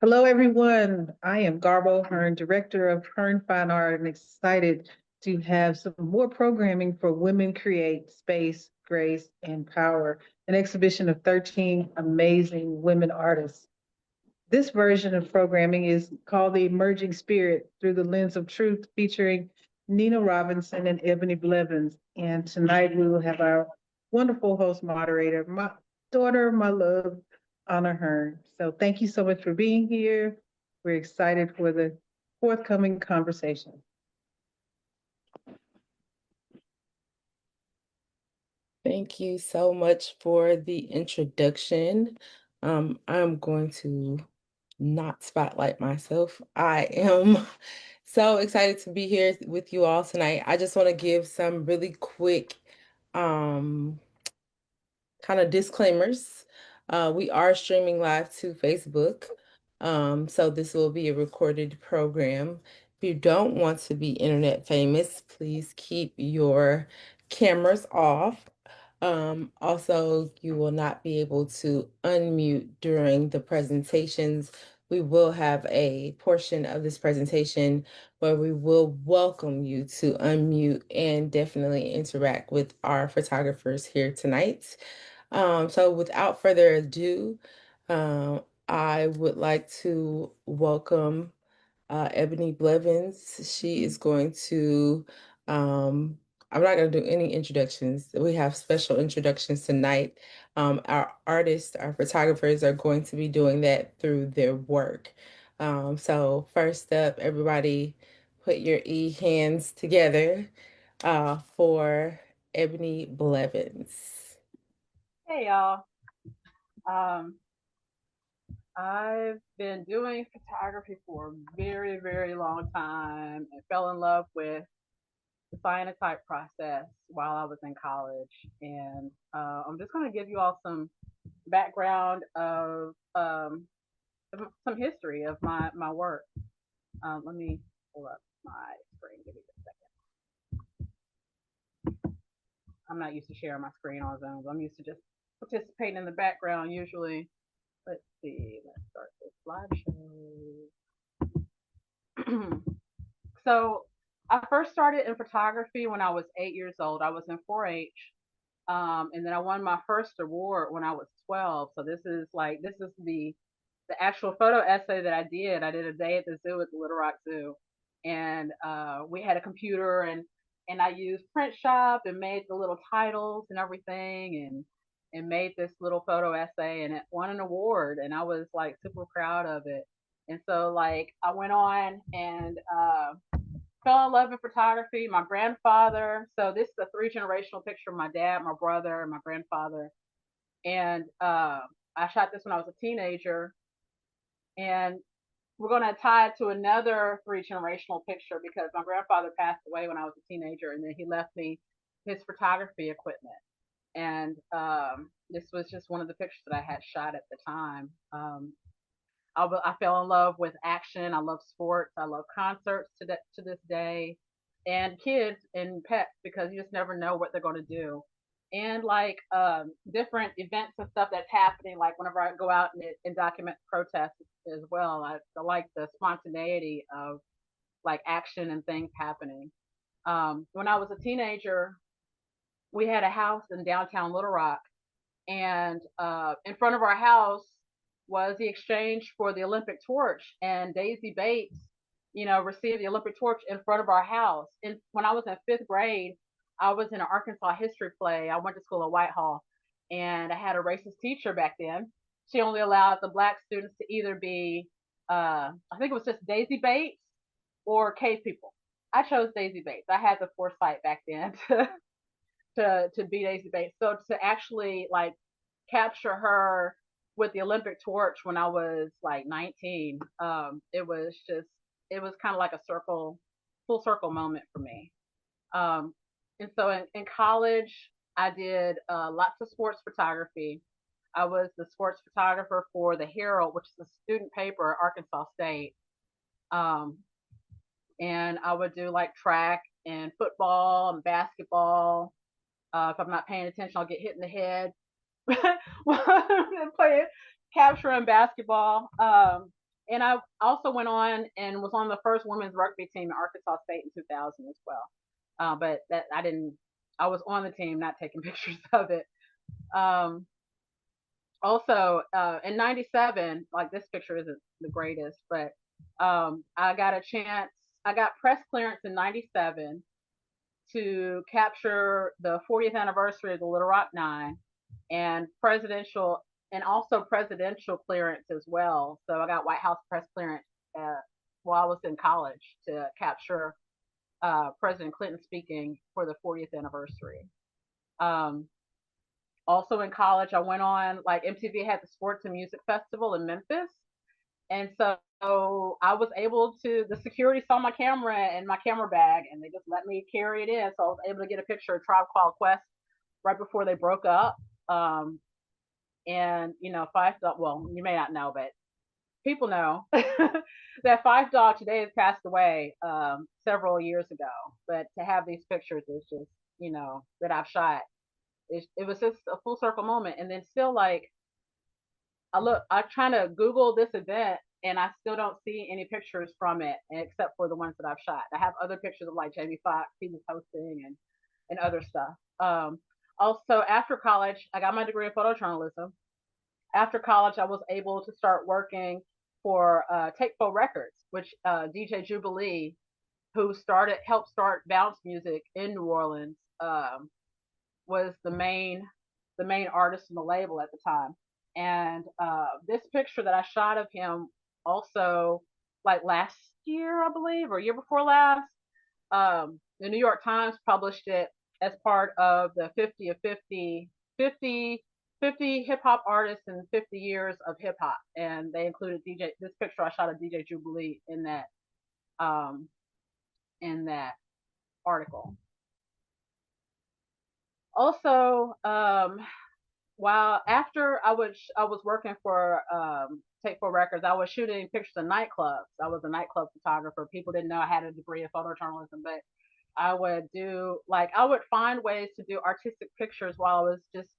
Hello, everyone. I am Garbo Hearn, Director of Hearn Fine Art, and excited to have some more programming for Women Create Space, Grace, and Power, an exhibition of 13 amazing women artists. This version of programming is called The Emerging Spirit Through the Lens of Truth, featuring Nina Robinson and Ebony Blevins. And tonight we will have our wonderful host moderator, my daughter, my love, Anna Hearn. So thank you so much for being here. We're excited for the forthcoming conversation. Thank you so much for the introduction. I'm going to not spotlight myself. I am so excited to be here with you all tonight. I just want to give some really quick um, kind of disclaimers. We are streaming live to Facebook. So this will be a recorded program. If you don't want to be internet famous, please keep your cameras off. Also, you will not be able to unmute during the presentations. We will have a portion of this presentation where we will welcome you to unmute and definitely interact with our photographers here tonight. So without further ado, I would like to welcome Ebony Blevins. She is going to, I'm not going to do any introductions. We have special introductions tonight. Our artists, our photographers are going to be doing that through their work. So first up, everybody put your hands together for Ebony Blevins. Hey y'all. Um, I've been doing photography for a very, very long time and fell in love with the cyanotype process while I was in college. And I'm just going to give you all some background of some history of my work. Let me pull up my screen. Give me a second. I'm not used to sharing my screen on Zoom. I'm used to just participating in the background usually. Let's see. Let's start this slideshow. So I first started in photography when I was 8 years old. I was in 4-H, and then I won my first award when I was 12. So this is the actual photo essay that I did. I did a day at the zoo at the Little Rock Zoo, and we had a computer and I used print shop and made the little titles and everything and made this little photo essay and it won an award and I was like super proud of it. And so like I went on and fell in love with photography. My grandfather, so this is a three generational picture of my dad, my brother, and my grandfather. And I shot this when I was a teenager. And we're going to tie it to another three generational picture because my grandfather passed away when I was a teenager, and then he left me his photography equipment. And this was just one of the pictures that I had shot at the time. I fell in love with action. I love sports. I love concerts to this day, and kids and pets because you just never know what they're going to do. And like different events and stuff that's happening, like whenever I go out and document protests as well, I like the spontaneity of like action and things happening. When I was a teenager, we had a house in downtown Little Rock, and in front of our house was the exchange for the Olympic torch, and Daisy Bates, received the Olympic torch in front of our house. And when I was in fifth grade, I was in an Arkansas history play. I went to school at Whitehall, and I had a racist teacher back then. She only allowed the black students to either be, I think it was just Daisy Bates or cave people. I chose Daisy Bates. I had the foresight back then to be Daisy Bates. So to actually like capture her with the Olympic torch when I was like 19, it was kind of like a full circle moment for me. Um, and so in college, I did lots of sports photography. I was the sports photographer for the Herald, which is a student paper at Arkansas State. Um, and I would do like track and football and basketball. If I'm not paying attention, I'll get hit in the head playing capturing basketball. And I also went on and was on the first women's rugby team in Arkansas State in 2000 as well. But that I didn't. I was on the team, not taking pictures of it. Um, Also, in '97, like this picture isn't the greatest, but I got a chance. I got press clearance in '97 to capture the 40th anniversary of the Little Rock Nine, and also presidential clearance as well. So I got White House press clearance uh, while I was in college to capture President Clinton speaking for the 40th anniversary. Um, Also in college, I went on, like, MTV had the Sports and Music Festival in Memphis, and so I was able to. The security saw my camera and my camera bag, and they just let me carry it in. So I was able to get a picture of Tribe Called Quest right before they broke up. Um, and Five Dog. Well, you may not know, but people know that Five Dog today has passed away several years ago. But to have these pictures is just that I've shot. It was just a full circle moment, and then still, like, I'm trying to Google this event, and I still don't see any pictures from it except for the ones that I've shot. I have other pictures of, like, Jamie Foxx, he was hosting, and other stuff. Also, after college, I got my degree in photojournalism. After college, I was able to start working for Take Four Records, which DJ Jubilee, who helped start bounce music in New Orleans, was the main artist in the label at the time. And this picture that I shot of him also, like, last year, I believe, or year before last, the New York Times published it as part of the 50 of 50 hip hop artists in 50 years of hip hop. And they included this picture I shot of DJ Jubilee um, in that article. Also, while after I was working for Take Four Records, I was shooting pictures of nightclubs. I was a nightclub photographer. People didn't know I had a degree in photojournalism, but I would find ways to do artistic pictures while I was just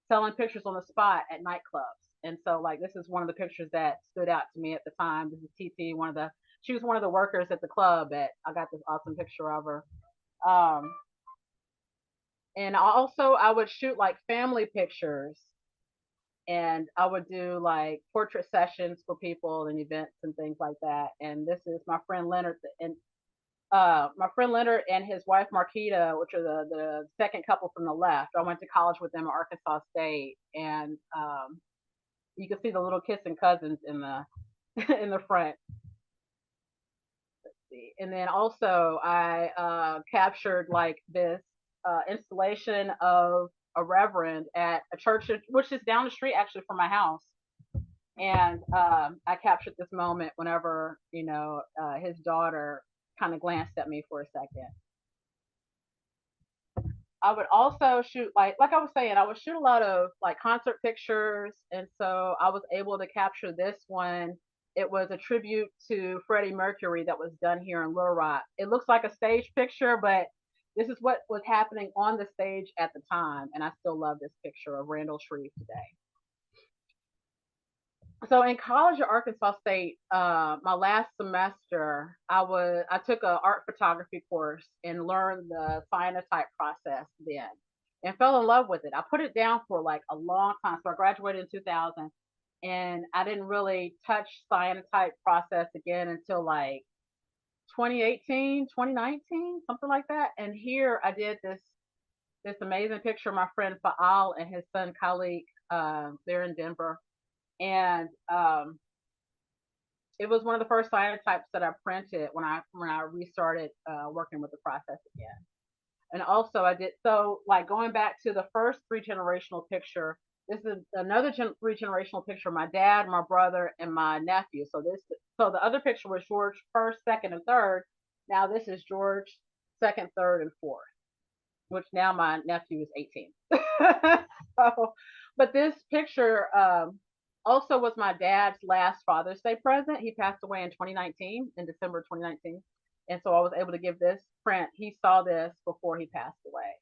selling pictures on the spot at nightclubs. And so, like, this is one of the pictures that stood out to me at the time. This is TT, she was one of the workers at the club that I got this awesome picture of her. Um, and also I would shoot, like, family pictures, and I would do, like, portrait sessions for people and events and things like that. And this is my friend Leonard and his wife Marquita, which are the second couple from the left. I went to college with them at Arkansas State, and you can see the little kissing cousins in the in the front. Let's see. And then also I captured, like, this installation of a reverend at a church, which is down the street actually from my house. And I captured this moment whenever his daughter kind of glanced at me for a second. I would also shoot, like I was saying, I would shoot a lot of, like, concert pictures, and so I was able to capture this one. It was a tribute to Freddie Mercury that was done here in Little Rock. It looks like a stage picture, but this is what was happening on the stage at the time, and I still love this picture of Randall Shreve today. So in college at Arkansas State, my last semester, I took a art photography course and learned the cyanotype process then, and fell in love with it. I put it down for, like, a long time. So I graduated in 2000, and I didn't really touch cyanotype process again until, like, 2018, 2019, something like that. And here I did this amazing picture of my friend Faal and his son Khalik. They're in Denver, and it was one of the first cyanotypes that I printed when I restarted working with the process again. And also I did, so, like, going back to the first three generational picture. This is another three generational picture of my dad, my brother, and my nephew. So the other picture was George first, second, and third. Now this is George second, third, and fourth, which now my nephew is 18. So, but this picture also was my dad's last Father's Day present. He passed away in 2019, in December 2019. And so I was able to give this print. He saw this before he passed away.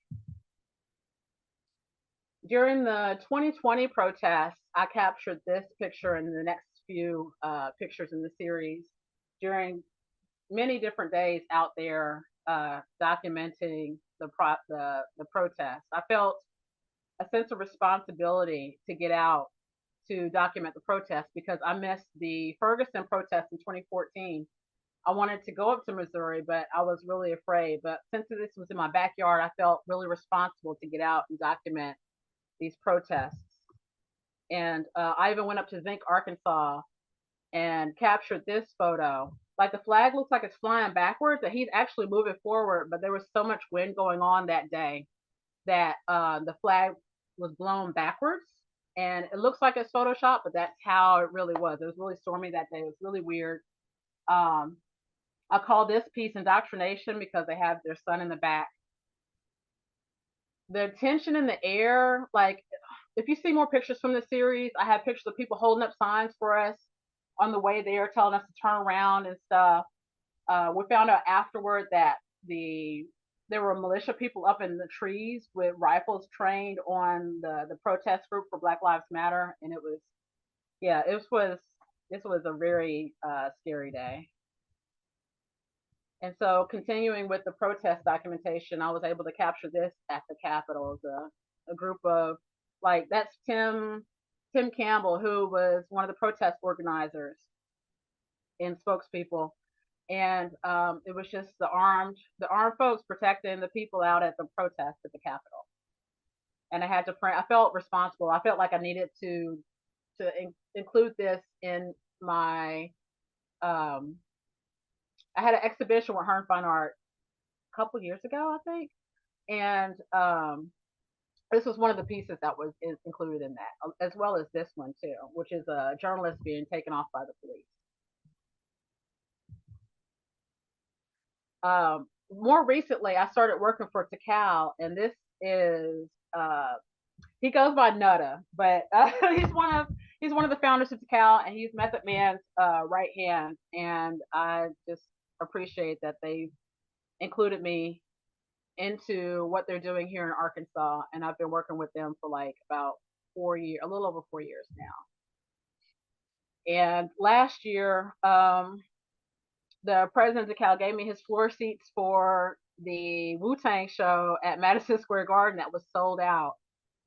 During the 2020 protests, I captured this picture and the next few pictures in the series during many different days out there documenting the protest. I felt a sense of responsibility to get out to document the protest because I missed the Ferguson protest in 2014. I wanted to go up to Missouri, but I was really afraid. But since this was in my backyard, I felt really responsible to get out and document these protests. And I even went up to Zinc, Arkansas, and captured this photo. Like the flag looks like it's flying backwards, and he's actually moving forward. But there was so much wind going on that day that the flag was blown backwards, and it looks like it's Photoshop, but that's how it really was. It was really stormy that day. It was really weird. Um, I call this piece indoctrination because they have their son in the back. The tension in the air, like if you see more pictures from the series, I have pictures of people holding up signs for us on the way there, telling us to turn around and stuff. We found out afterward that there were militia people up in the trees with rifles trained on the protest group for Black Lives Matter, and it was yeah, this was a very scary day. And so, continuing with the protest documentation, I was able to capture this at the Capitol. A group of like that's Tim Campbell, who was one of the protest organizers and spokespeople, and it was just the armed folks protecting the people out at the protest at the Capitol. And I had to print. I felt responsible. I felt like I needed to include this in my. I had an exhibition with Hearn Fine Art a couple years ago, I think, and this was one of the pieces that was included in that, as well as this one too, which is a journalist being taken off by the police. More recently, I started working for Takal, and this is he goes by Nutta, but he's one of the founders of Takal, and he's Method Man's right hand, and I just appreciate that they included me into what they're doing here in Arkansas, and I've been working with them for like about 4 years, a little over 4 years now. And last year, the president of Cal gave me his floor seats for the Wu-Tang show at Madison Square Garden that was sold out,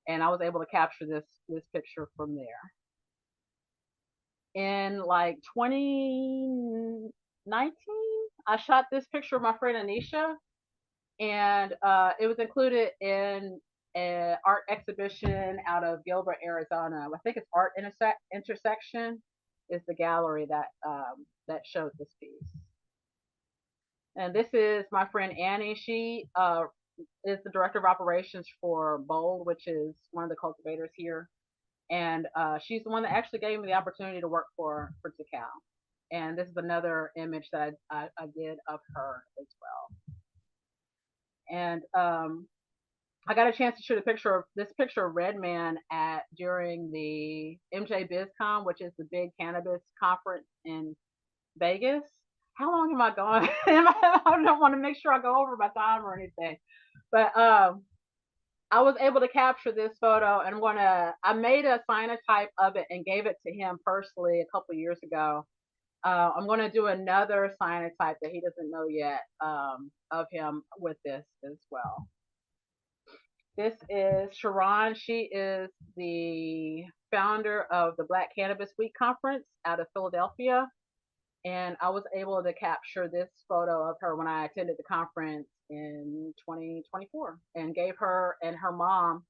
and I was able to capture this picture from there. In like 2019, I shot this picture of my friend Anisha, and it was included in an art exhibition out of Gilbert, Arizona. I think it's Art Intersection is the gallery that shows this piece. And this is my friend Annie. She is the director of operations for Bold, which is one of the cultivators here. And she's the one that actually gave me the opportunity to work for Takal. And this is another image that I did of her as well. And I got a chance to shoot this picture of Redman during the MJ BizCon, which is the big cannabis conference in Vegas. How long am I going? I don't want to make sure I go over my time or anything, but I was able to capture this photo, and I made a cyanotype of it and gave it to him personally a couple years ago. I'm going to do another cyanotype that he doesn't know yet of him with this as well. This is Sharon. She is the founder of the Black Cannabis Week Conference out of Philadelphia. And I was able to capture this photo of her when I attended the conference in 2024 and gave her and her mom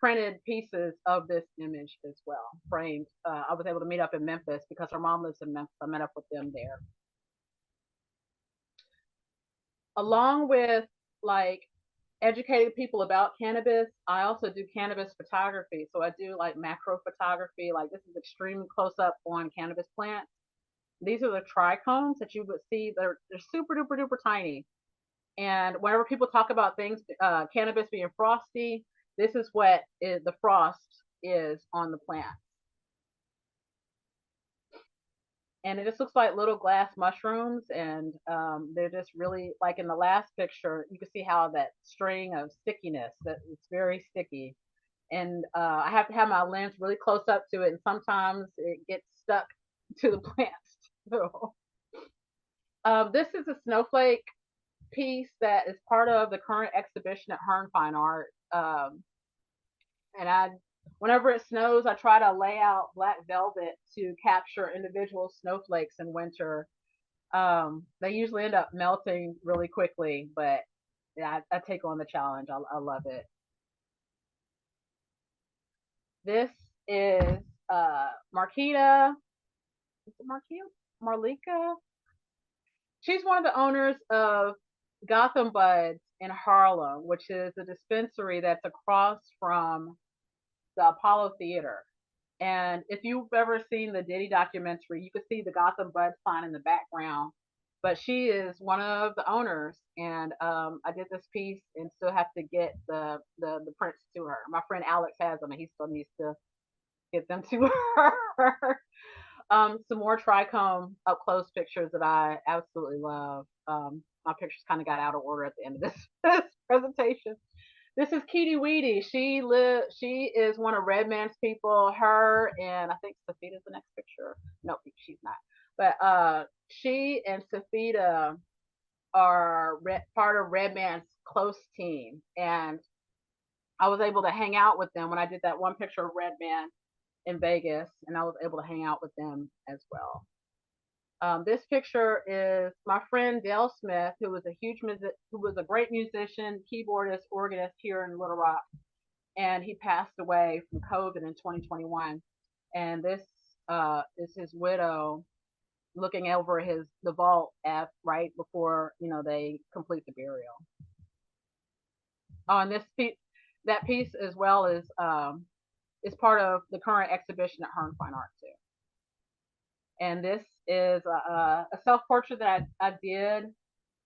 printed pieces of this image as well, framed. I was able to meet up in Memphis because her mom lives in Memphis. I met up with them there. Along with like educating people about cannabis, I also do cannabis photography. So I do like macro photography. Like this is extreme close up on cannabis plants. These are the trichomes that you would see. They're super duper duper tiny. And whenever people talk about things, cannabis being frosty, this is what the frost is on the plant. And it just looks like little glass mushrooms, and they're just really, like in the last picture, you can see how that string of stickiness, that it's very sticky. and I have to have my lens really close up to it, and sometimes it gets stuck to the plants too. This is a snowflake piece that is part of the current exhibition at Hearn Fine Art. And whenever it snows, I try to lay out black velvet to capture individual snowflakes in winter. They usually end up melting really quickly, but yeah, I take on the challenge. I love it. This is Marquita. Is it Marquita? Marlika? She's one of the owners of Gotham Buds in Harlem, which is a dispensary that's across from the Apollo Theater. And if you've ever seen the Diddy documentary, you can see the Gotham Bud sign in the background. But she is one of the owners, and I did this piece and still have to get the prints to her. My friend Alex has them, and he still needs to get them to her. Some more trichome up close pictures that I absolutely love. My pictures kind of got out of order at the end of this presentation. This is Keety Weedy. She is one of Redman's people. Her and I think Safita's the next picture. No, she's not. But she and Safita are part of Redman's close team, and I was able to hang out with them when I did that one picture of Redman in Vegas, and I was able to hang out with them as well. This picture is my friend Dale Smith, who was a great musician, keyboardist, organist here in Little Rock, and he passed away from COVID in 2021. And this is his widow looking over the vault right before they complete the burial. Oh, and that piece as well is part of the current exhibition at Hearn Fine Art too. And this is a self-portrait that I did.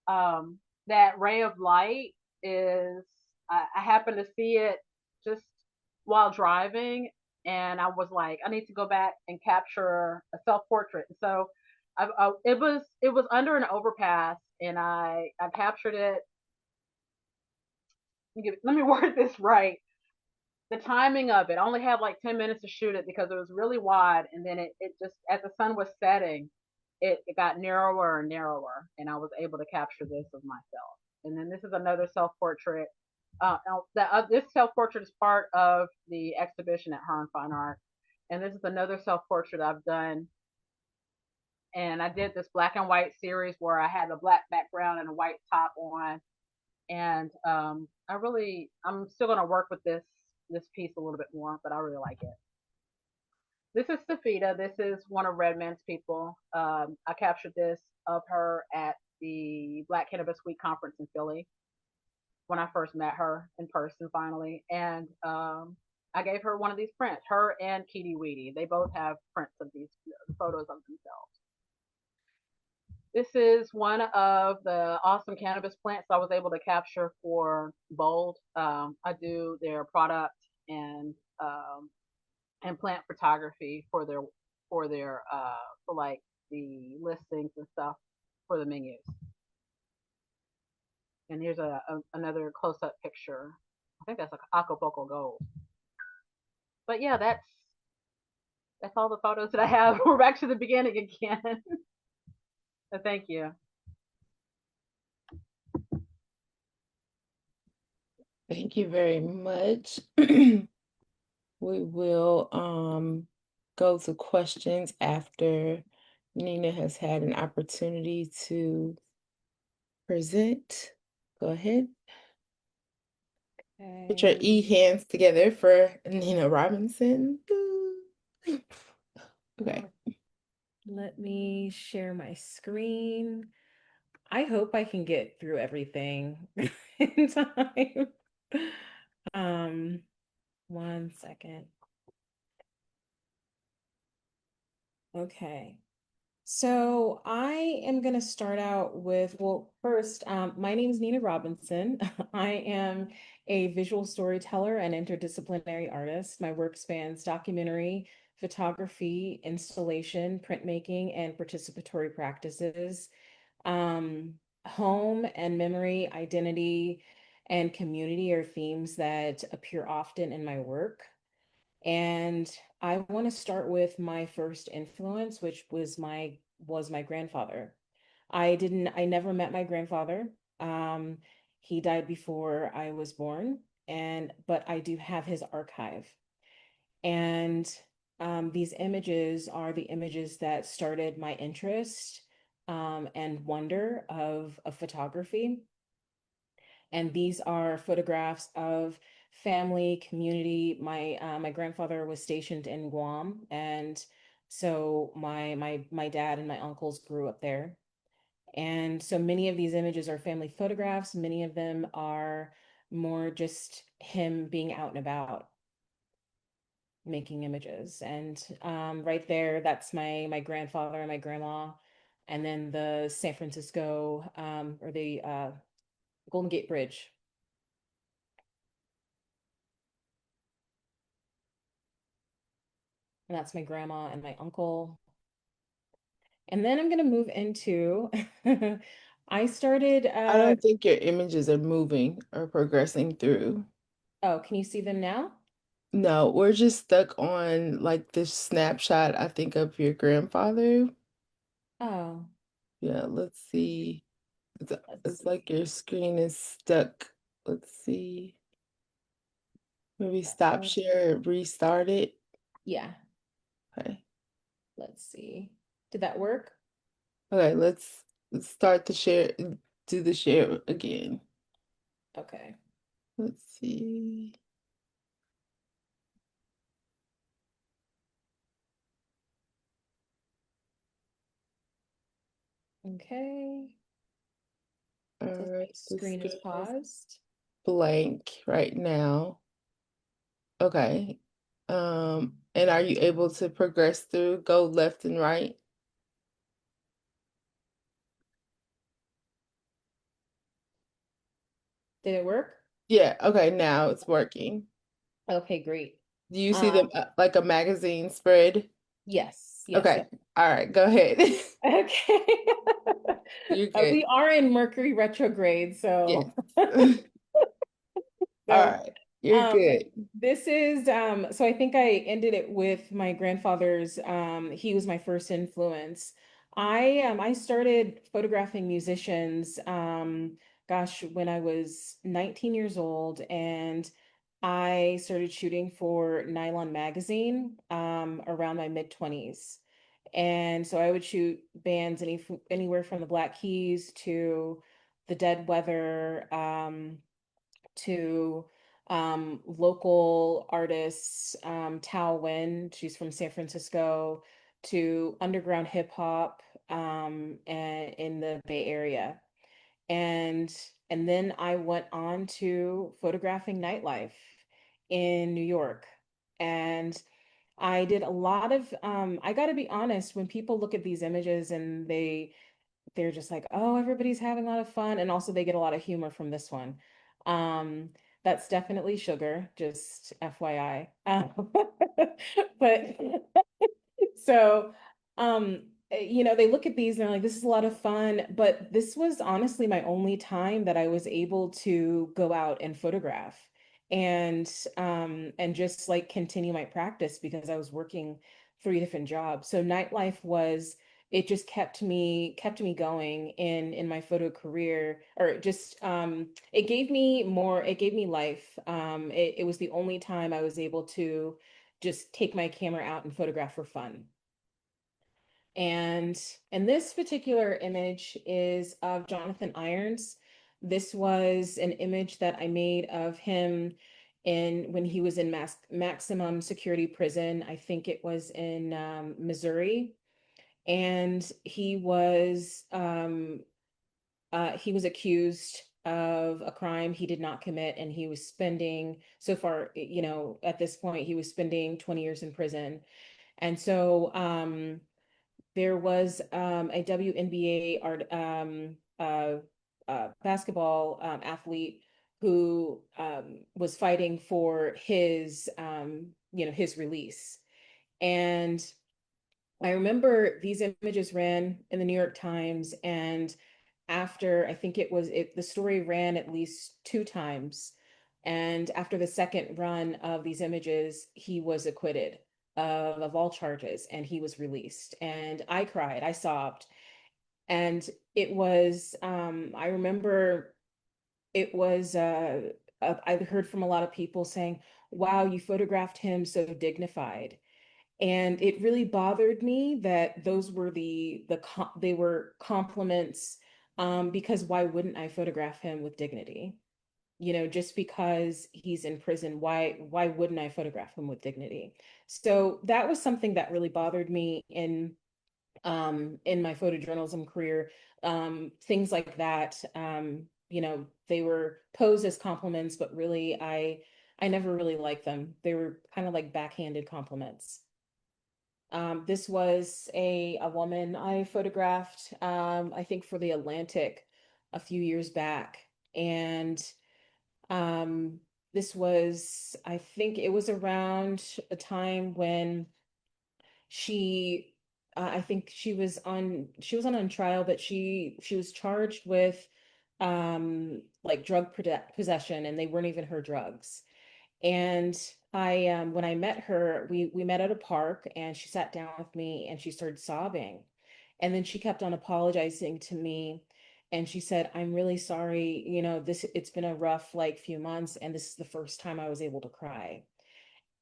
That ray of light is, I happened to see it just while driving, and I was like, I need to go back and capture a self-portrait. So it was under an overpass, and I captured it. Let me word this right. The timing of it, I only had like 10 minutes to shoot it because it was really wide, and then it just, as the sun was setting, it got narrower and narrower, and I was able to capture this of myself. And then this is another self-portrait. This self-portrait is part of the exhibition at Hearn Fine Art, and this is another self-portrait I've done. And I did this black and white series where I had a black background and a white top on, and I'm still going to work with this piece a little bit more, but I really like it. This is Safita. This is one of Redman's people. I captured this of her at the Black Cannabis Week conference in Philly when I first met her in person finally. And I gave her one of these prints, her and Keety Weedy. They both have prints of these photos of themselves. This is one of the awesome cannabis plants I was able to capture for Bold. I do their product and plant photography for like the listings and stuff for the menus. And here's another close-up picture. I think that's like Acapulco Gold. But yeah, that's all the photos that I have. We're back to the beginning again. So thank you. Thank you very much. We will go to questions after Nina has had an opportunity to present. Go ahead. Okay. Put your hands together for Nina Robinson. Okay. Let me share my screen. I hope I can get through everything in time. 1 second. Okay. So I am going to start out with, well, first, my name is Nina Robinson. I am a visual storyteller and interdisciplinary artist. My work spans documentary, photography, installation, printmaking, and participatory practices, home and memory, identity, and community are themes that appear often in my work. And I want to start with my first influence, which was my grandfather. I never met my grandfather. Um, he died before I was born, but I do have his archive. And these images are the images that started my interest and wonder of photography. And these are photographs of family, community. My grandfather was stationed in Guam, and so my dad and my uncles grew up there. And so many of these images are family photographs. Many of them are more just him being out and about making images. And right there, that's my grandfather and my grandma. And then the San Francisco or the Golden Gate Bridge. And that's my grandma and my uncle. And then I'm gonna move into I started I don't think your images are moving or progressing through. oh, can you see them now? No, we're just stuck on like this snapshot, I think, of your grandfather. Oh, Yeah, let's see. It's, let's it's see. like your screen is stuck. Let's see. Maybe stop Uh, share and restart it. yeah, Okay. let's see. Did that work? Okay, let's start the share, do the share again. Okay. Let's see. Okay. All Says my right, the screen is screen is paused. blank right now. Okay. And are you able to progress through, go left and right? Did it work? Yeah, okay, now it's working. Okay, great. Do you see Um, them like a magazine spread? yes, yes, Okay. yes. All right, go ahead. Okay. You're good. We are in Mercury retrograde, Yes. so All so right. You're um good. this is so I think I ended it with my grandfather's he was my first influence. I started photographing musicians gosh when I was 19 years old, and I started shooting for Nylon magazine around my mid 20s. And so I would shoot bands anywhere from the Black Keys to the Dead Weather to local artists, Tao Wen, she's from San Francisco, to underground hip hop and in the Bay Area. And and then I went on to photographing nightlife in New York. And I did a lot of I got to be honest, when people look at these images and they're just like, oh, everybody's having a lot of fun. And also they get a lot of humor from this one. Um, that's definitely sugar, just FYI. But so, they look at these and they're like, this is a lot of fun. But this was honestly my only time that I was able to go out and photograph and just like continue my practice because I was working 3 different jobs. So nightlife was it just kept me going in my photo career, or just it gave me life. It was the only time I was able to just take my camera out and photograph for fun. And this particular image is of Jonathan Irons. This was an image that I made of him in when he was in maximum security prison. I think it was in Missouri, and he was accused of a crime he did not commit, and he was spending so far, at this point, he was spending 20 years in prison. And so there was a WNBA basketball athlete who was fighting for his release. And I remember these images ran in the New York Times, and after, I think the story ran at least 2 times. And after the second run of these images, he was acquitted of all charges and he was released. And I cried, I sobbed. And it was, I remember it was, I heard from a lot of people saying, wow, you photographed him so dignified. And it really bothered me that those were they were compliments, because why wouldn't I photograph him with dignity? Just because he's in prison, why wouldn't I photograph him with dignity? So that was something that really bothered me in my photojournalism career. Things like that, they were posed as compliments, but really I never really liked them. They were kind of like backhanded compliments. This was a woman I photographed, I think for the Atlantic a few years back. And um, this was, I think it was around a time when she, I think she was on trial, but she was charged with like possession, and they weren't even her drugs. And when I met her, we met at a park and she sat down with me and she started sobbing. And then she kept on apologizing to me. And she said, I'm really sorry, it's been a rough like few months, and this is the first time I was able to cry.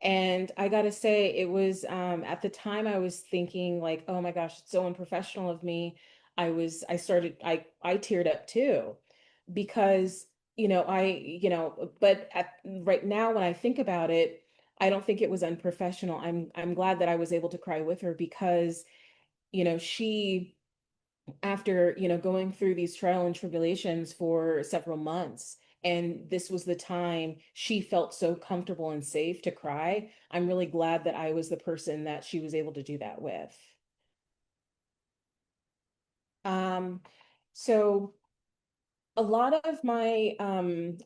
And I gotta say, it was at the time I was thinking like, oh my gosh, it's so unprofessional of me. I teared up too, because but right now when I think about it, I don't think it was unprofessional. I'm glad that I was able to cry with her because she, after going through these trial and tribulations for several months, and this was the time she felt so comfortable and safe to cry. I'm really glad that I was the person that she was able to do that with. um so a lot of my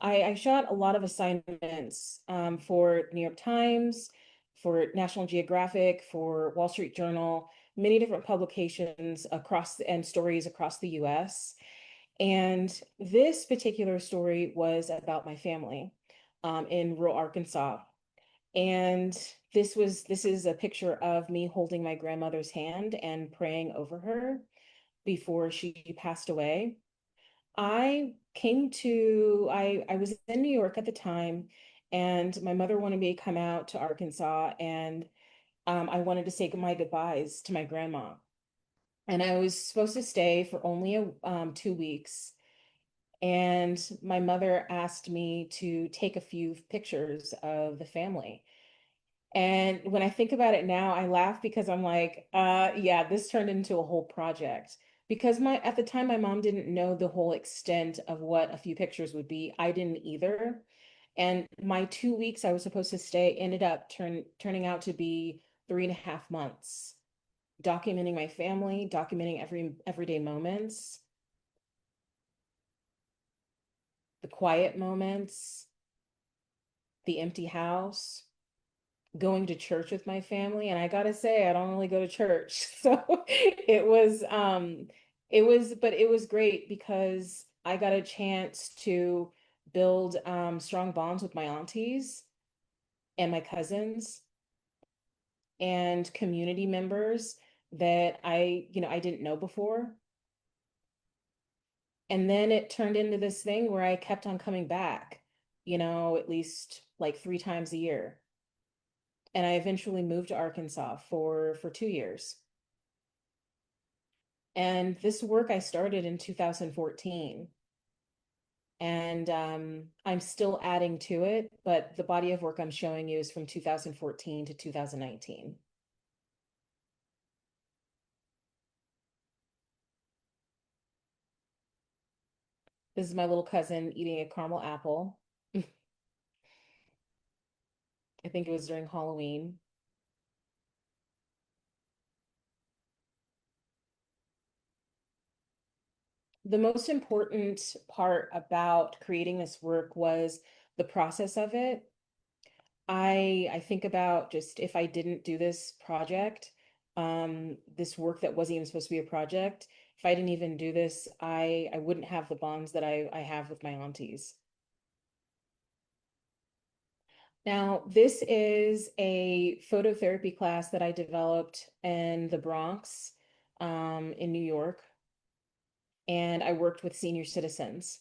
I shot a lot of assignments for New York Times, for National Geographic, for Wall Street Journal, many different publications and stories across the US. And this particular story was about my family in rural Arkansas. And this is a picture of me holding my grandmother's hand and praying over her before she passed away. I was in New York at the time, and my mother wanted me to come out to Arkansas, and I wanted to say my goodbyes to my grandma. And I was supposed to stay for only 2 weeks. And my mother asked me to take a few pictures of the family. And when I think about it now, I laugh because I'm like, yeah, this turned into a whole project. Because at the time, my mom didn't know the whole extent of what a few pictures would be. I didn't either. And my 2 weeks I was supposed to stay ended up turning out to be 3.5 months, documenting my family, documenting everyday moments, the quiet moments, the empty house, going to church with my family. And I gotta say, I don't really go to church. So but it was great because I got a chance to build strong bonds with my aunties and my cousins and community members that I didn't know before. And then it turned into this thing where I kept on coming back, at least like 3 times a year. And I eventually moved to Arkansas for 2 years. And this work I started in 2014. And I'm still adding to it, but the body of work I'm showing you is from 2014 to 2019. This is my little cousin eating a caramel apple. I think it was during Halloween. The most important part about creating this work was the process of it. I think about just if I didn't do this project, this work that wasn't even supposed to be a project, If I didn't even do this, I wouldn't have the bonds that I have with my aunties. Now, this is a phototherapy class that I developed in the Bronx, in New York, and I worked with senior citizens.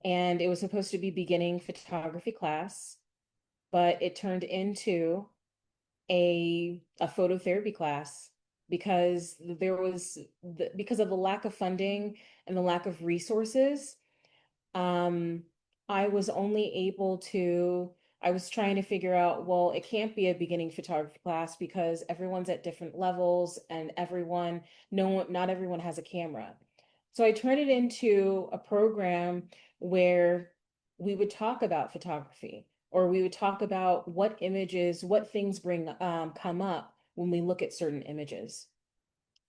And it was supposed to be beginning photography class, but it turned into a phototherapy class because because of the lack of funding and the lack of resources. um I was only able to I was trying to figure out, well, it can't be a beginning photography class because everyone's at different levels and not everyone has a camera. So I turned it into a program where we would talk about photography, or we would talk about what images, what things come up when we look at certain images.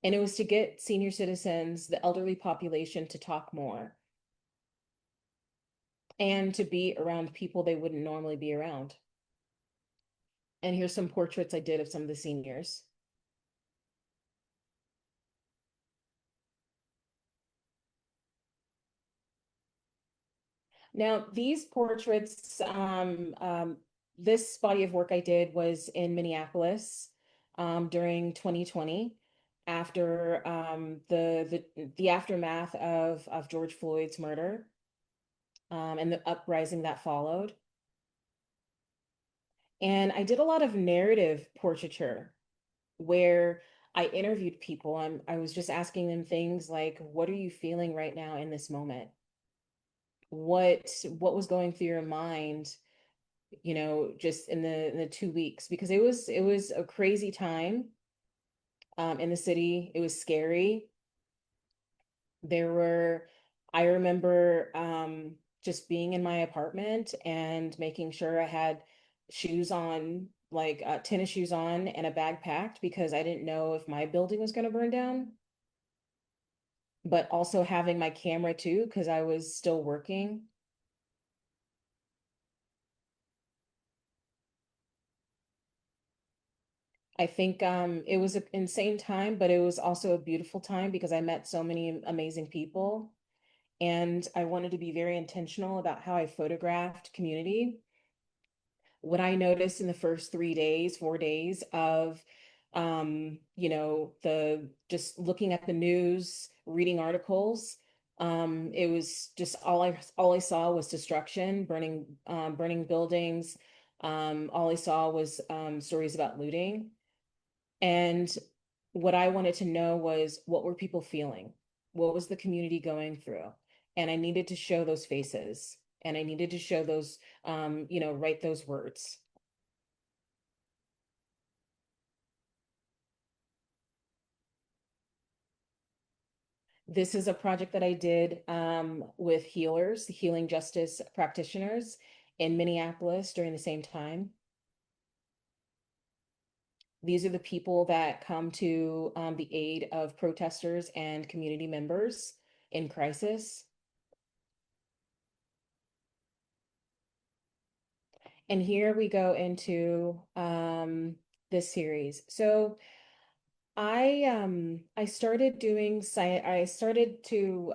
And it was to get senior citizens, the elderly population, to talk more and to be around people they wouldn't normally be around. And here's some portraits I did of some of the seniors. Now, these portraits, this body of work I did was in Minneapolis during 2020, after the aftermath of George Floyd's murder, and the uprising that followed. And I did a lot of narrative portraiture where I interviewed people. I was just asking them things like, what are you feeling right now in this moment? What was going through your mind, just in the 2 weeks? Because it was a crazy time in the city. It was scary. There were, I remember just being in my apartment and making sure I had shoes on, like tennis shoes on and a bag packed, because I didn't know if my building was going to burn down. But also having my camera too, because I was still working. I think it was an insane time, but it was also a beautiful time because I met so many amazing people. And I wanted to be very intentional about how I photographed community. What I noticed in the first 3 days, 4 days of, the just looking at the news, reading articles, it was just all I saw was destruction, burning buildings. All I saw was stories about looting. And what I wanted to know was, what were people feeling? What was the community going through? And I needed to show those faces, and I needed to show those, write those words. This is a project that I did with healing justice practitioners in Minneapolis during the same time. These are the people that come to the aid of protesters and community members in crisis. And here we go into this series. So I started doing science. I started to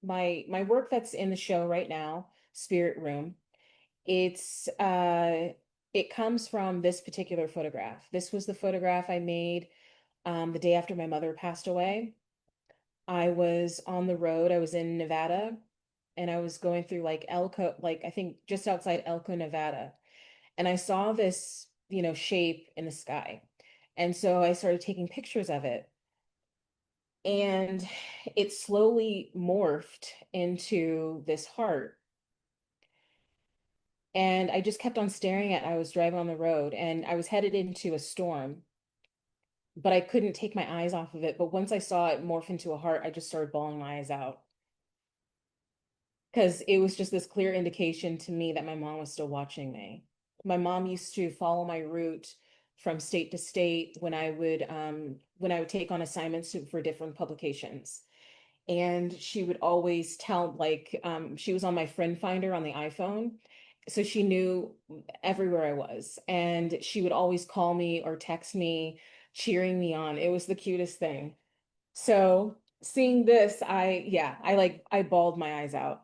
my work that's in the show right now, Spirit Room. It's it comes from this particular photograph. This was the photograph I made the day after my mother passed away. I was on the road. I was in Nevada, and I was going through like Elko, like I think just outside Elko, Nevada. And I saw this, shape in the sky. And so I started taking pictures of it. And it slowly morphed into this heart. And I just kept on staring at it. I was driving on the road and I was headed into a storm, but I couldn't take my eyes off of it. But once I saw it morph into a heart, I just started bawling my eyes out, because it was just this clear indication to me that my mom was still watching me. My mom used to follow my route from state to state when I would take on assignments for different publications. And she would always tell, like, she was on my friend finder on the iPhone. So she knew everywhere I was. And she would always call me or text me, cheering me on. It was the cutest thing. So seeing this, I bawled my eyes out.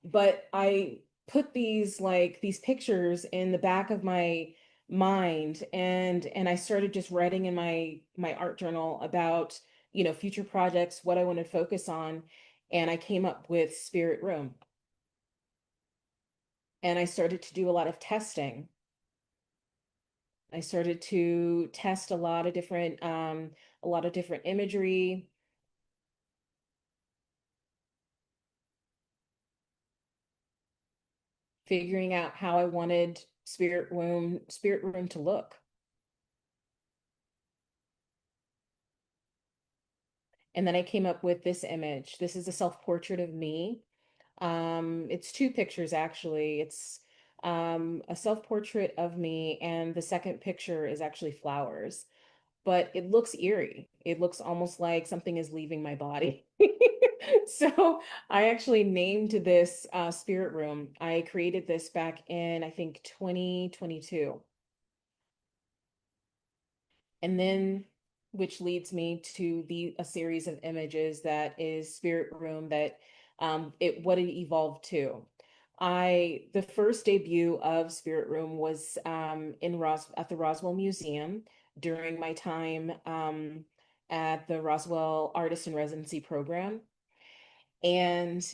But I put these pictures in the back of my mind, and I started just writing in my art journal about, future projects, what I want to focus on, and I came up with Spirit Room. And I started to do a lot of testing. I started to test a lot of different imagery, figuring out how I wanted Spirit Room to look. And then I came up with this image. This is a self-portrait of me. It's two pictures actually. It's a self-portrait of me, and the second picture is actually flowers. But it looks eerie. It looks almost like something is leaving my body. So I actually named this Spirit Room. I created this back in, I think, 2022. And then, which leads me to a series of images that is Spirit Room, that what it evolved to. The first debut of Spirit Room was at the Roswell Museum during my time at the Roswell Artist in Residency program. And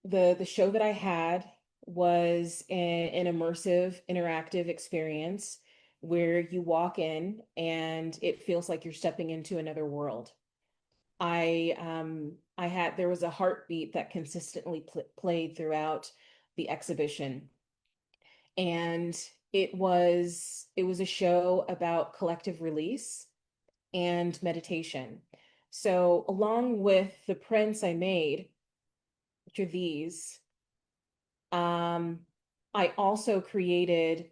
the show that I had was an immersive, interactive experience where you walk in and it feels like you're stepping into another world. There was a heartbeat that consistently played throughout the exhibition. And it was a show about collective release and meditation. So along with the prints I made, which are these, um, I also created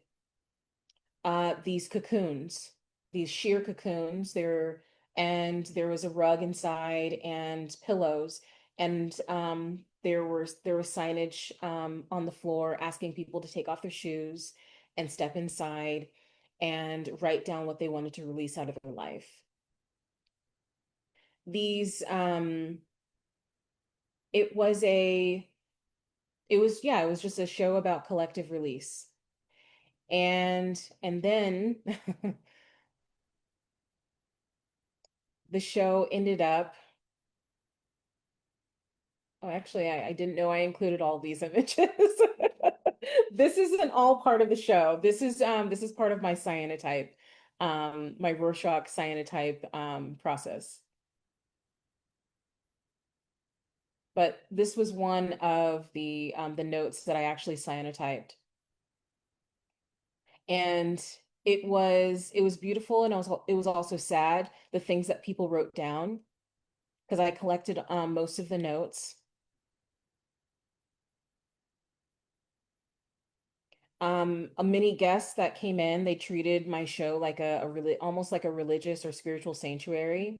these cocoons, these sheer cocoons. And there was a rug inside and pillows, and there was signage on the floor asking people to take off their shoes and step inside and write down what they wanted to release out of their life. These it was a it was just a show about collective release. And then the show ended up, oh, actually, I didn't know I included all these images. This isn't all part of the show. This is part of my cyanotype, my Rorschach cyanotype process. But this was one of the notes that I actually cyanotyped. And it was beautiful, and it was also sad, the things that people wrote down, because I collected most of the notes. A many guests that came in, they treated my show like almost like a religious or spiritual sanctuary.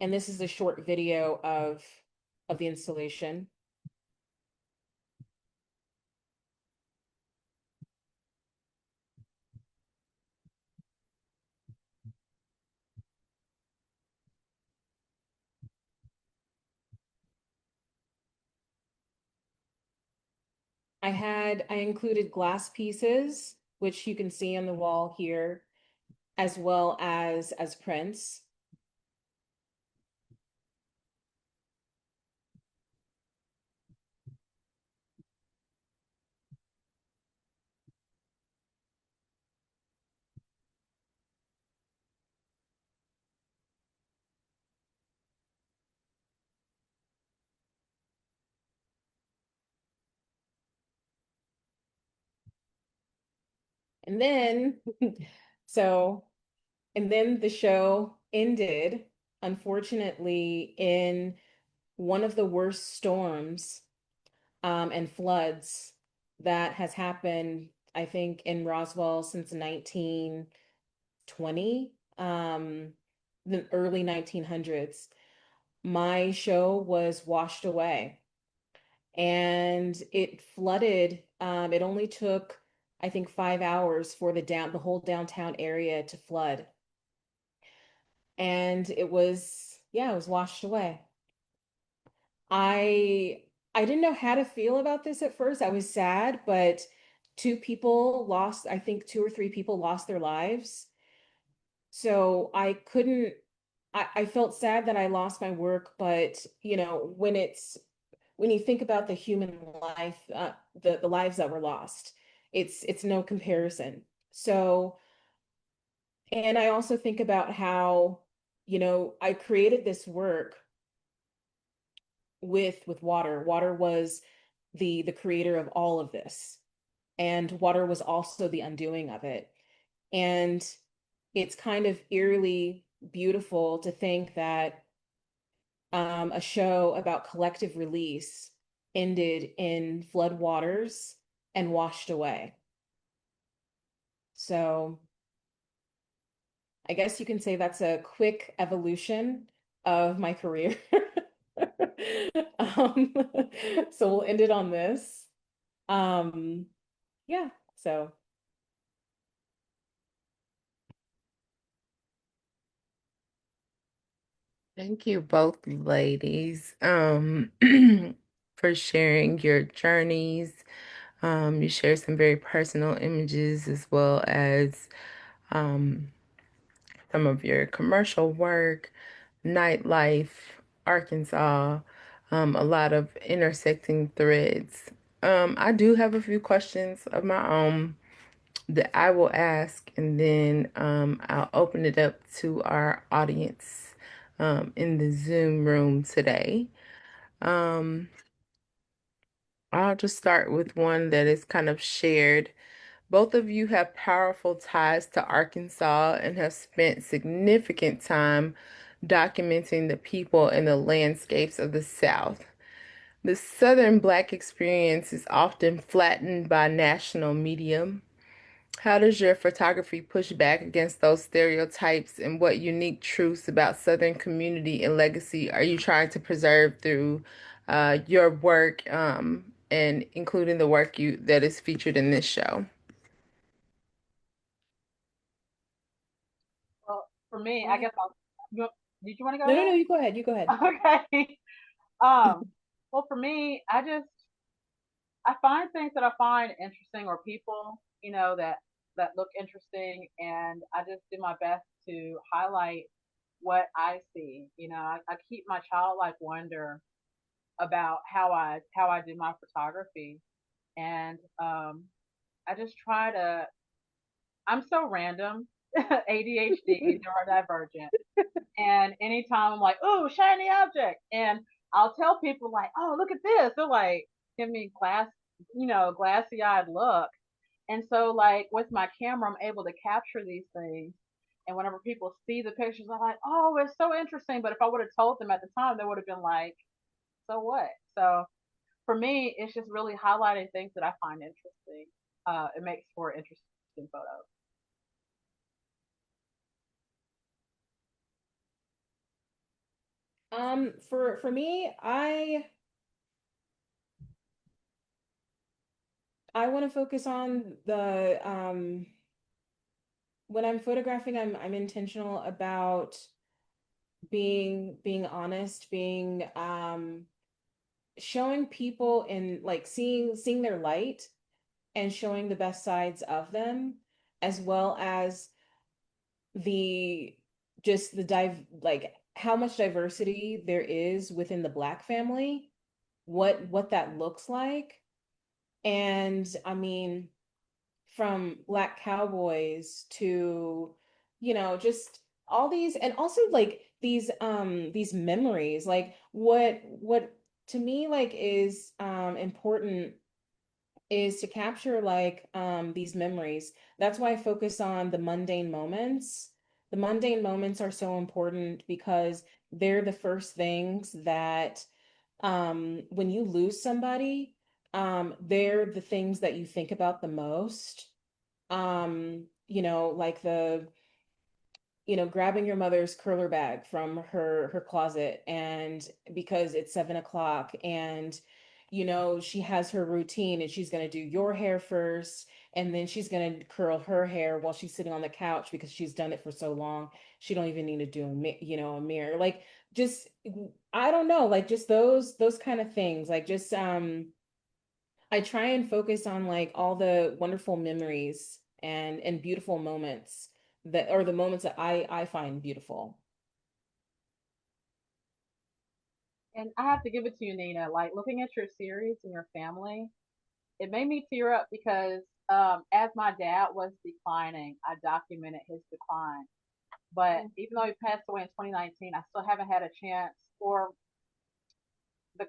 And this is a short video of the installation. I included glass pieces, which you can see on the wall here, as well as prints. And then, so, and then the show ended, unfortunately, in one of the worst storms and floods that has happened, I think, in Roswell since 1920, the early 1900s. my show was washed away and it flooded. It only took, I think, 5 hours for the whole downtown area to flood. And it was, yeah, it was washed away. I I didn't know how to feel about this at first. I was sad, but I think two or three people lost their lives. So I couldn't, I felt sad that I lost my work, but when you think about the human life, the lives that were lost, it's no comparison. So, and I also think about how, I created this work with water. Water was the creator of all of this, and water was also the undoing of it. And it's kind of eerily beautiful to think that a show about collective release ended in flood waters and washed away. So I guess you can say that's a quick evolution of my career. Um, so we'll end it on this. Um, yeah, so Thank you both ladies for sharing your journeys. You shared some very personal images as well as um, some of your commercial work, nightlife, Arkansas, a lot of intersecting threads. I do have a few questions of my own that I will ask, and then I'll open it up to our audience in the Zoom room today. Um, I'll just start with one that is kind of shared. Both of you have powerful ties to Arkansas and have spent significant time documenting the people and the landscapes of the South. The Southern Black experience is often flattened by national media. How does your photography push back against those stereotypes, and what unique truths about Southern community and legacy are you trying to preserve through your work and including the work you that is featured in this show? Well, for me, I I guess did you want to go no, no, no, ahead? you go ahead, you go ahead. Okay. Um, well, for me, I find things that I find interesting or people, that look interesting, and I just do my best to highlight what I see. I keep my childlike wonder about how I do my photography, and I just try to. I'm so random, ADHD, neurodivergent, and anytime I'm like, "Ooh, shiny object," and I'll tell people like, "Oh, look at this," they're like, give me glassy eyed look. And so, like, with my camera, I'm able to capture these things. And whenever people see the pictures, they're like, "Oh, it's so interesting." But if I would have told them at the time, they would have been like, "So what?" So for me, it's just really highlighting things that I find interesting. It makes for interesting photos. For me, I want to focus on the when I'm photographing, I'm intentional about being honest, being showing people in like seeing their light and showing the best sides of them, as well as the just the dive like how much diversity there is within the Black family, what that looks like. And I mean, from Black cowboys to, just all these, and also like these memories, like what to me like is important is to capture like these memories. That's why I focus on the mundane moments. The mundane moments are so important because they're the first things that when you lose somebody, they're the things that you think about the most. Like grabbing your mother's curler bag from her closet, and because it's 7 o'clock, and she has her routine, and she's going to do your hair first, and then she's going to curl her hair while she's sitting on the couch because she's done it for so long. She don't even need to do a mirror. Like, just, I don't know, like, just those kind of things. Like, just I try and focus on like all the wonderful memories and beautiful moments that or the moments that I find beautiful. And I have to give it to you, Nina. Like looking at your series and your family, it made me tear up because as my dad was declining, I documented his decline. But even though he passed away in 2019, I still haven't had a chance or the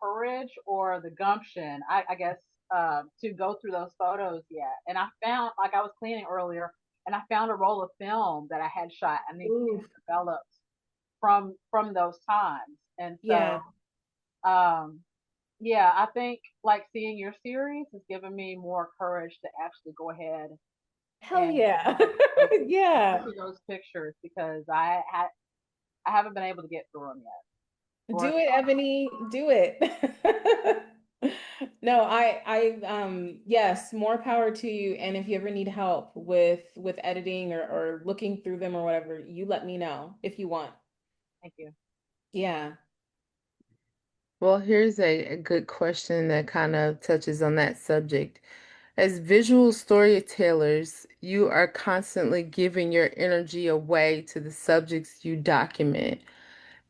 courage or the gumption, I guess, to go through those photos yet. And I found, like I was cleaning earlier, and I found a roll of film that I had shot and these Ooh, developed from those times. And so, yeah. um, yeah, I think like seeing your series has given me more courage to actually go ahead Hell and yeah. go Yeah. through those pictures because I haven't been able to get through them yet. Or Do it, Ebony. Do it. No, yes, more power to you. And if you ever need help with editing or looking through them or whatever, you let me know if you want. thank you. Yeah. Well, here's a good question that kind of touches on that subject. As visual storytellers, you are constantly giving your energy away to the subjects you document.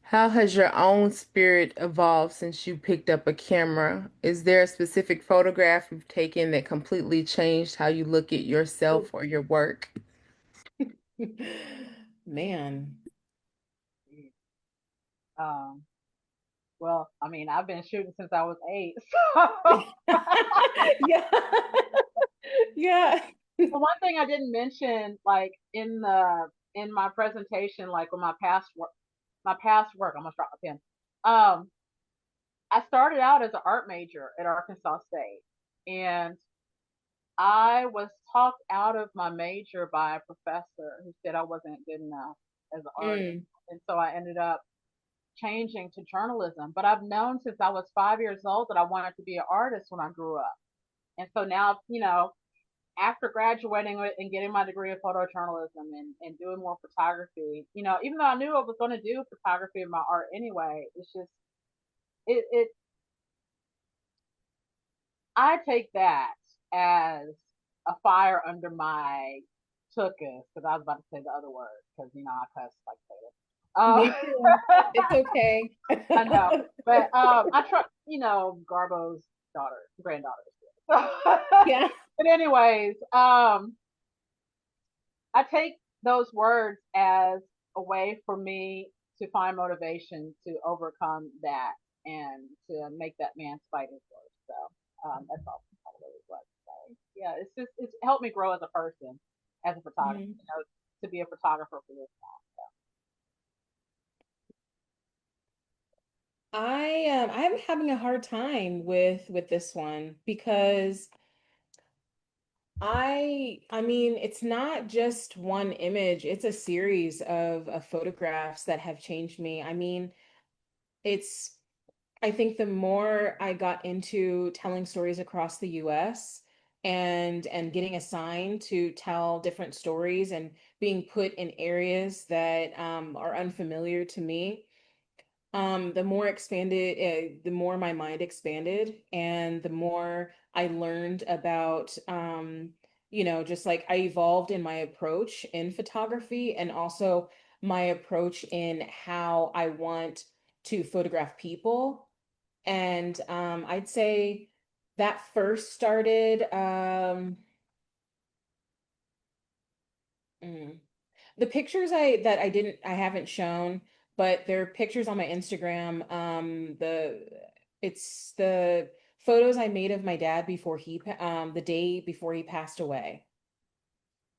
How has your own spirit evolved since you picked up a camera? Is there a specific photograph you've taken that completely changed how you look at yourself or your work? Man. Um, well, I mean, I've been shooting since I was 8. Yeah. Yeah. So one thing I didn't mention, like in my presentation, like with my past work, I almost dropped my pen. I started out as an art major at Arkansas State, and I was talked out of my major by a professor who said I wasn't good enough as an artist, Mm. and so I ended up changing to journalism. But I've known since I was 5 years old that I wanted to be an artist when I grew up. And so now, after graduating and getting my degree in photojournalism and doing more photography, even though I knew I was going to do photography in my art anyway, it's just, it I take that as a fire under my tuchus, because I was about to say the other word, because, I cuss like Me Taylor. too. It's okay. I know. But I try, Garbo's daughter, granddaughter. Yeah. But anyways, I take those words as a way for me to find motivation to overcome that and to make that man's fight his worst. So that's all I really was say. Yeah, it's helped me grow as a person, as a photographer, Mhm. to be a photographer for this long. I'm having a hard time with this one because I mean, it's not just one image, it's a series of photographs that have changed me. I mean, it's I think the more I got into telling stories across the US and getting assigned to tell different stories and being put in areas that are unfamiliar to me, the more my mind expanded and the more I learned about, just like I evolved in my approach in photography and also my approach in how I want to photograph people. And I'd say that first started, mm, the pictures that I haven't shown, but there are pictures on my Instagram. It's the photos I made of my dad the day before he passed away,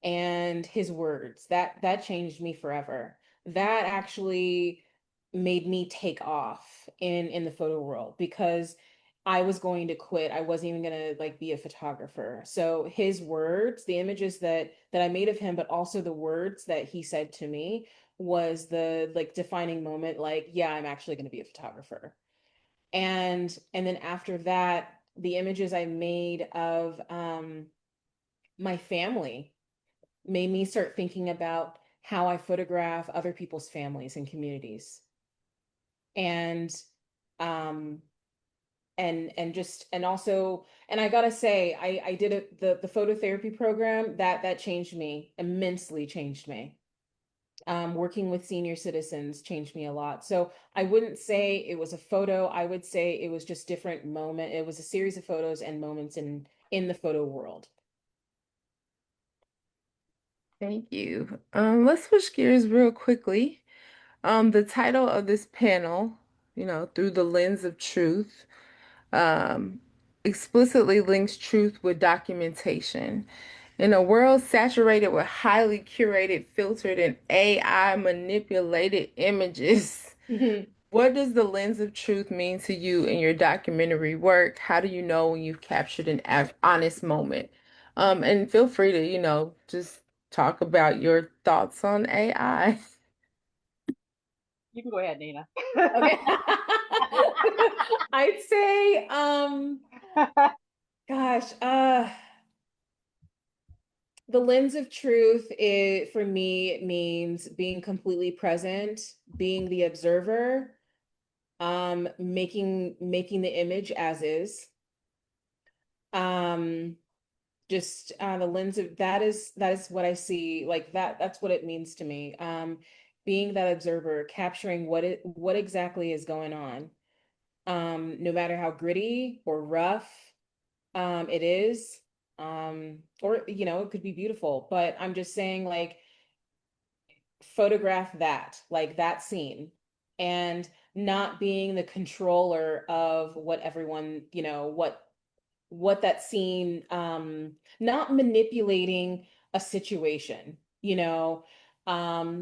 and his words that changed me forever. That actually made me take off in the photo world because I was going to quit. I wasn't even going to like be a photographer. So his words, the images that I made of him, but also the words that he said to me was the like defining moment, like, yeah, I'm actually going to be a photographer. And then after that, the images I made of my family made me start thinking about how I photograph other people's families and communities. And um and also, and I gotta say, I did the phototherapy program that changed me, immensely changed me. Working with senior citizens changed me a lot. So I wouldn't say it was a photo. I would say it was just different moment. It was a series of photos and moments in the photo world. Thank you. Let's switch gears real quickly. The title of this panel, through the lens of truth, um, explicitly links truth with documentation. In a world saturated with highly curated, filtered, and AI manipulated images, what does the lens of truth mean to you in your documentary work? How do you know when you've captured an honest moment? And feel free to, just talk about your thoughts on AI. You can go ahead, Nina. Okay. I'd say, gosh, the lens of truth is for me it means being completely present, being the observer, making the image as is. Um, just the lens of that is what I see, like that's what it means to me. Being that observer, capturing what exactly is going on. No matter how gritty or rough it is, or it could be beautiful, but I'm just saying, like, photograph that, like that scene, and not being the controller of what everyone, what that scene, not manipulating a situation,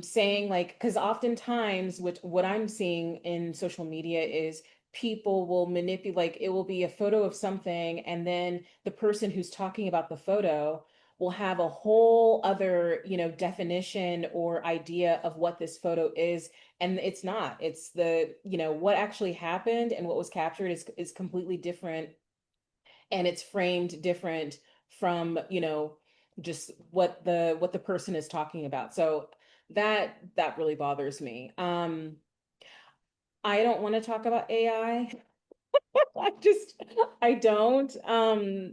saying, like, because oftentimes what I'm seeing in social media is people will manipulate, like it will be a photo of something, and then the person who's talking about the photo will have a whole other, definition or idea of what this photo is, and it's not. It's the, what actually happened and what was captured is completely different, and it's framed different from, just what the person is talking about. So that really bothers me. I don't want to talk about AI. I don't.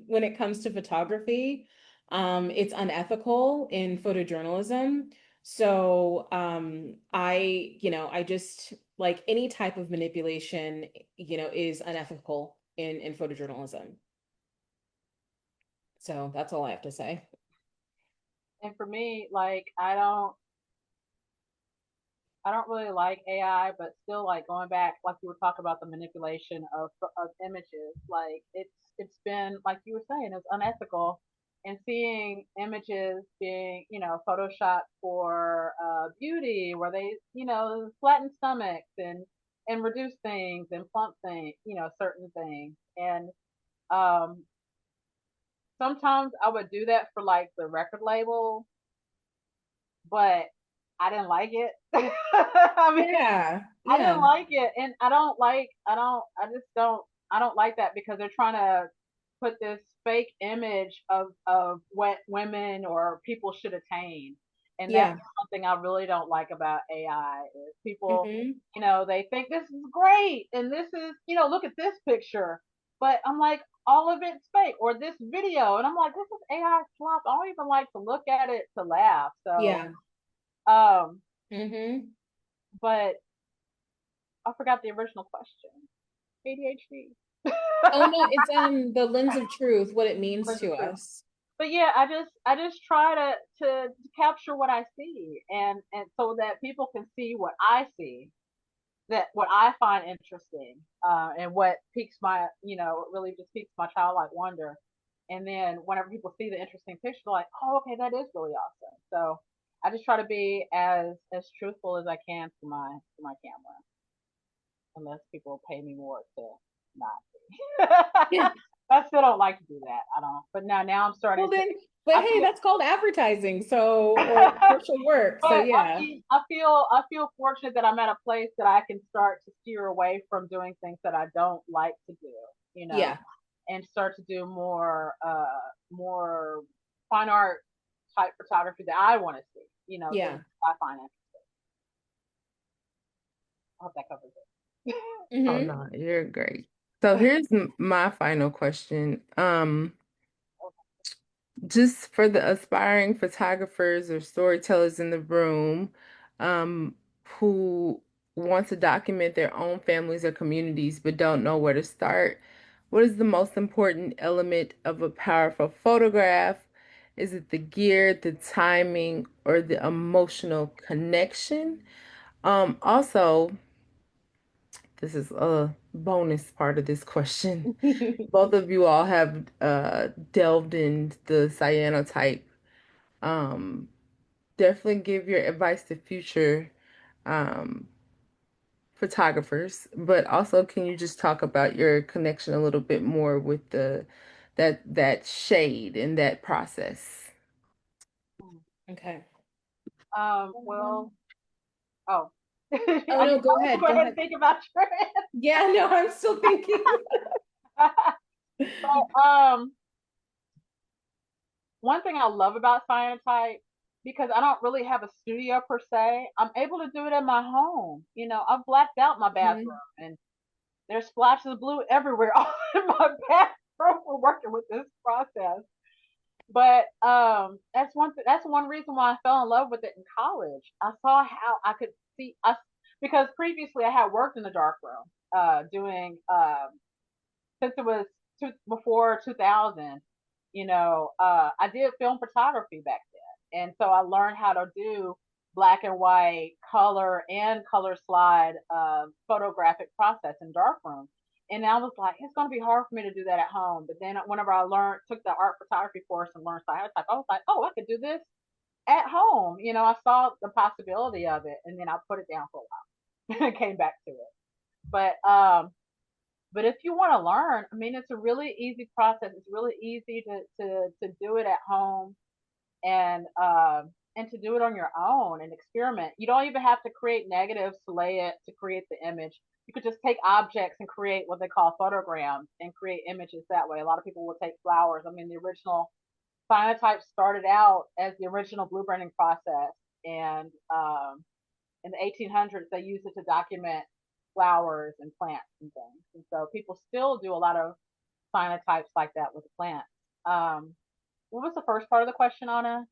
When it comes to photography, it's unethical in photojournalism. So I just, like, any type of manipulation, is unethical in photojournalism. So that's all I have to say. And for me, like I don't really like AI, but still, like, going back, like you were talking about the manipulation of images. Like it's been, like you were saying, it's unethical, and seeing images being, photoshopped for beauty, where they, flatten stomachs and reduce things and plump things, certain things. And um, sometimes I would do that for like the record label, but I didn't like it. I mean, Yeah, I didn't yeah, like it, and I just don't, I don't like that, because they're trying to put this fake image of what women or people should attain, and that's yeah. something I really don't like about AI. Is people, Hmm. they think this is great, and this is, look at this picture, but I'm like, all of it's fake, or this video, and I'm like, this is AI slop. I don't even like to look at it to laugh. So, Yeah. um, Hmm. but I forgot the original question. ADHD. Oh no, it's the lens of truth, what it means That's to true. us. But yeah, I just try to capture what I see, and so that people can see what I see, that what I find interesting, and what piques my, really just piques my childlike wonder. And then whenever people see the interesting picture, they're like, oh, okay, that is really awesome. So I just try to be as truthful as I can for my camera, unless people pay me more to not me. I still don't like to do that. I don't. But now I'm starting Well then, to. but I hey, feel, that's called advertising, so or commercial work. So but yeah. I feel fortunate that I'm at a place that I can start to steer away from doing things that I don't like to do. You know, Yeah. and start to do more fine art type photography that I want to see. You know, Yeah. things I find interesting. I hope that covers it. Oh Mm-hmm. no, you're great. So here's my final question. Just for the aspiring photographers or storytellers in the room, who want to document their own families or communities but don't know where to start, what is the most important element of a powerful photograph? Is it the gear, the timing, or the emotional connection? Also, this is a bonus part of this question. Both of you all have delved in the cyanotype. Um, Definitely give your advice to future um, photographers, but also can you just talk about your connection a little bit more with the that shade and that process? Okay. Well, oh, Oh no, go I'll ahead. go Go ahead and ahead. think about your Yeah, no, I'm still thinking. so, one thing I love about Cyanotype, because I don't really have a studio per se, I'm able to do it in my home. You know, I've blacked out my bathroom Mhm. and there's splashes of blue everywhere all in my bathroom for working with this process. But that's one reason why I fell in love with it in college. I saw how I could see us because previously I had worked in the dark room, doing since it was before 2000. I did film photography back then, and so I learned how to do black and white, color, and color slide photographic process in darkroom. And I was like, it's going to be hard for me to do that at home. But then whenever I took the art photography course and learned cyanotype, I was like, oh, I could do this at home. You know, I saw the possibility of it, and then I put it down for a while and came back to it. But if you want to learn, I mean, it's a really easy process. It's really easy to do it at home and to do it on your own and experiment. You don't even have to create negatives to lay it to create the image. You could just take objects and create what they call photograms and create images that way. A lot of people will take flowers. I mean, the original Cyanotype started out as the original blue branding process, and in the 1800s they used it to document flowers and plants and things. And so people still do a lot of cyanotypes like that with plants. Um, what was the first part of the question, Anna?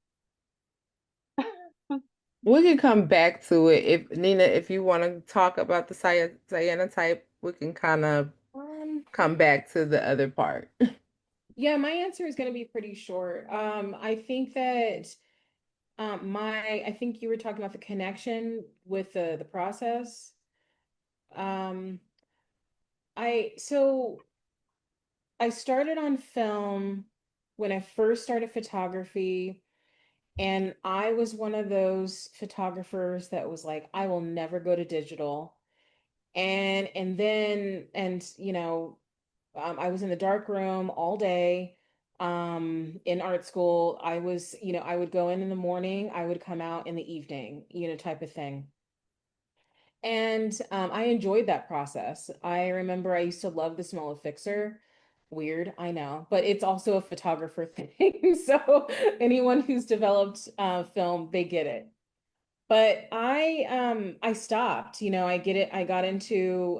We can come back to it if Nina, if you want to talk about the cyanotype, we can kind of Um, come back to the other part. yeah, my answer is going to be pretty short. I think that I think you were talking about the connection with the process. Um, so I started on film when I first started photography, and I was one of those photographers that was like, I will never go to digital. And then I was in the dark room all day in art school. I would go in the morning, I would come out in the evening, type of thing. And I enjoyed that process. I remember I used to love the smell of fixer. Weird, I know, but it's also a photographer thing. So anyone who's developed film, they get it. But I stopped, I get it. I got into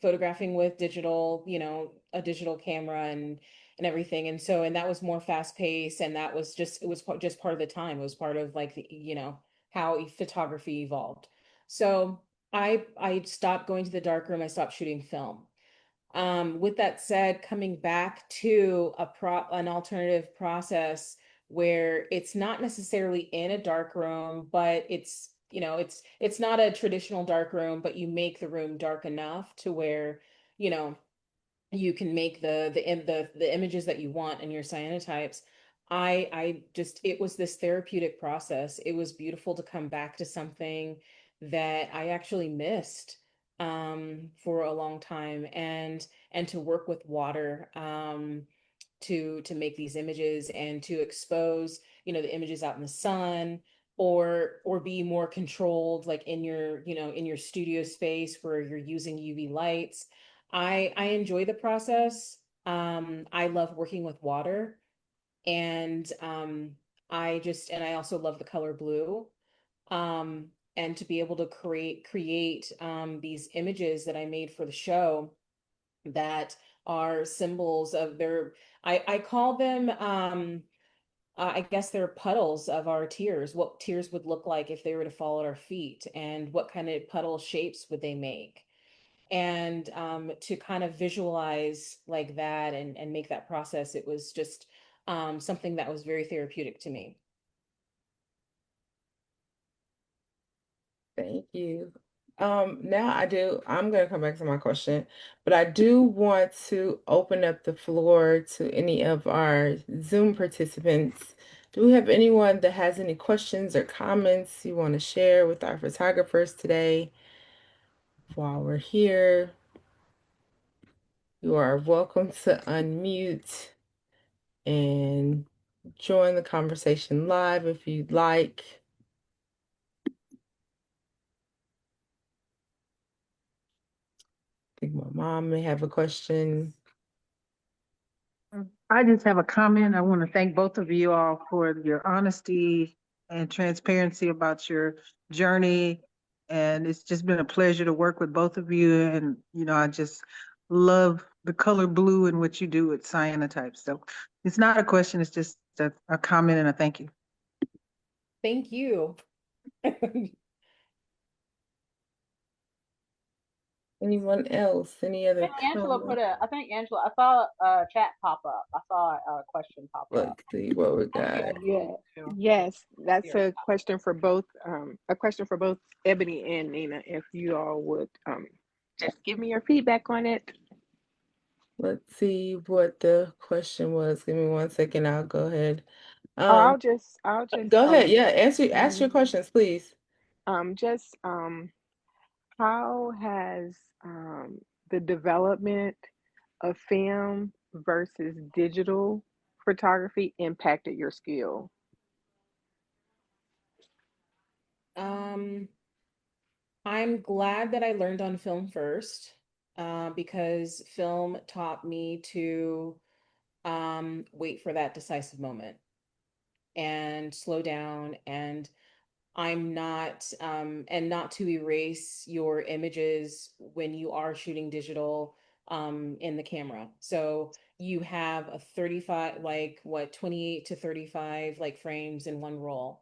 photographing with digital, a digital camera and everything. And that was more fast paced, and that was just it was just part of the time. It was part of like how photography evolved. So I stopped going to the dark room. I stopped shooting film. With that said, coming back to an alternative process where it's not necessarily in a dark room, but it's not a traditional dark room, but you make the room dark enough to where, you know, you can make the images that you want in your cyanotypes. I just it was this therapeutic process. It was beautiful to come back to something that I actually missed for a long time, and to work with water to make these images and to expose, the images out in the sun, or be more controlled, like in your, in your studio space where you're using UV lights. I enjoy the process. I love working with water, and I also love the color blue. Um, and to be able to create these images that I made for the show that are symbols of their, I call them, I guess they're puddles of our tears, what tears would look like if they were to fall at our feet, and what kind of puddle shapes would they make. And to kind of visualize like that, and make that process, it was just something that was very therapeutic to me. Thank you. Now I'm gonna come back to my question, but I do want to open up the floor to any of our Zoom participants. Do we have anyone that has any questions or comments you want to share with our photographers today while we're here? You are welcome to unmute and join the conversation live if you'd like. I think my mom may have a question. I just have a comment. I want to thank both of you all for your honesty and transparency about your journey. And it's just been a pleasure to work with both of you. And, I just love the color blue and what you do with cyanotypes. So it's not a question, it's just a comment and a thank you. Thank you. Anyone else? Any other comments? I think Angela, I saw a chat pop up. I saw a question pop up. Let's see what we got. Yeah, yes, that's a question for both, Ebony and Nina. If you all would just give me your feedback on it. Let's see what the question was. Give me 1 second. I'll go ahead. I'll just Go ahead. Yeah, ask your questions, please. just how has the development of film versus digital photography impacted your skill? I'm glad that I learned on film first, because film taught me to wait for that decisive moment and slow down, and not to erase your images when you are shooting digital in the camera. So you have a 35, like what, 28 to 35 like frames in one roll.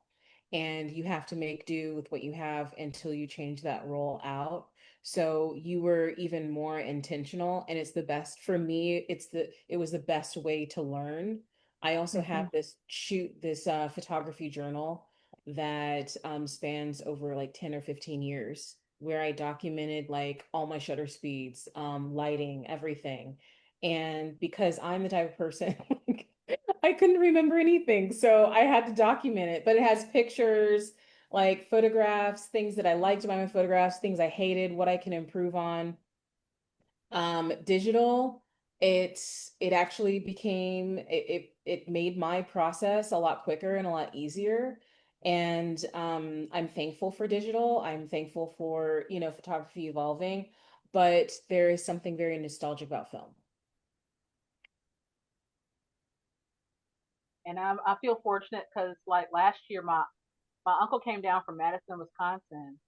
And you have to make do with what you have until you change that roll out. So you were even more intentional, and it's the best for me. It was the best way to learn. I also have this photography journal that spans over like 10 or 15 years, where I documented like all my shutter speeds, lighting, everything. And because I'm the type of person, like, I couldn't remember anything. So I had to document it, but it has pictures, like photographs, things that I liked about my photographs, things I hated, what I can improve on. Digital, it actually became it made my process a lot quicker and a lot easier. And I'm thankful for digital. I'm thankful for, photography evolving, but there is something very nostalgic about film. And I feel fortunate because like last year, my uncle came down from Madison, Wisconsin,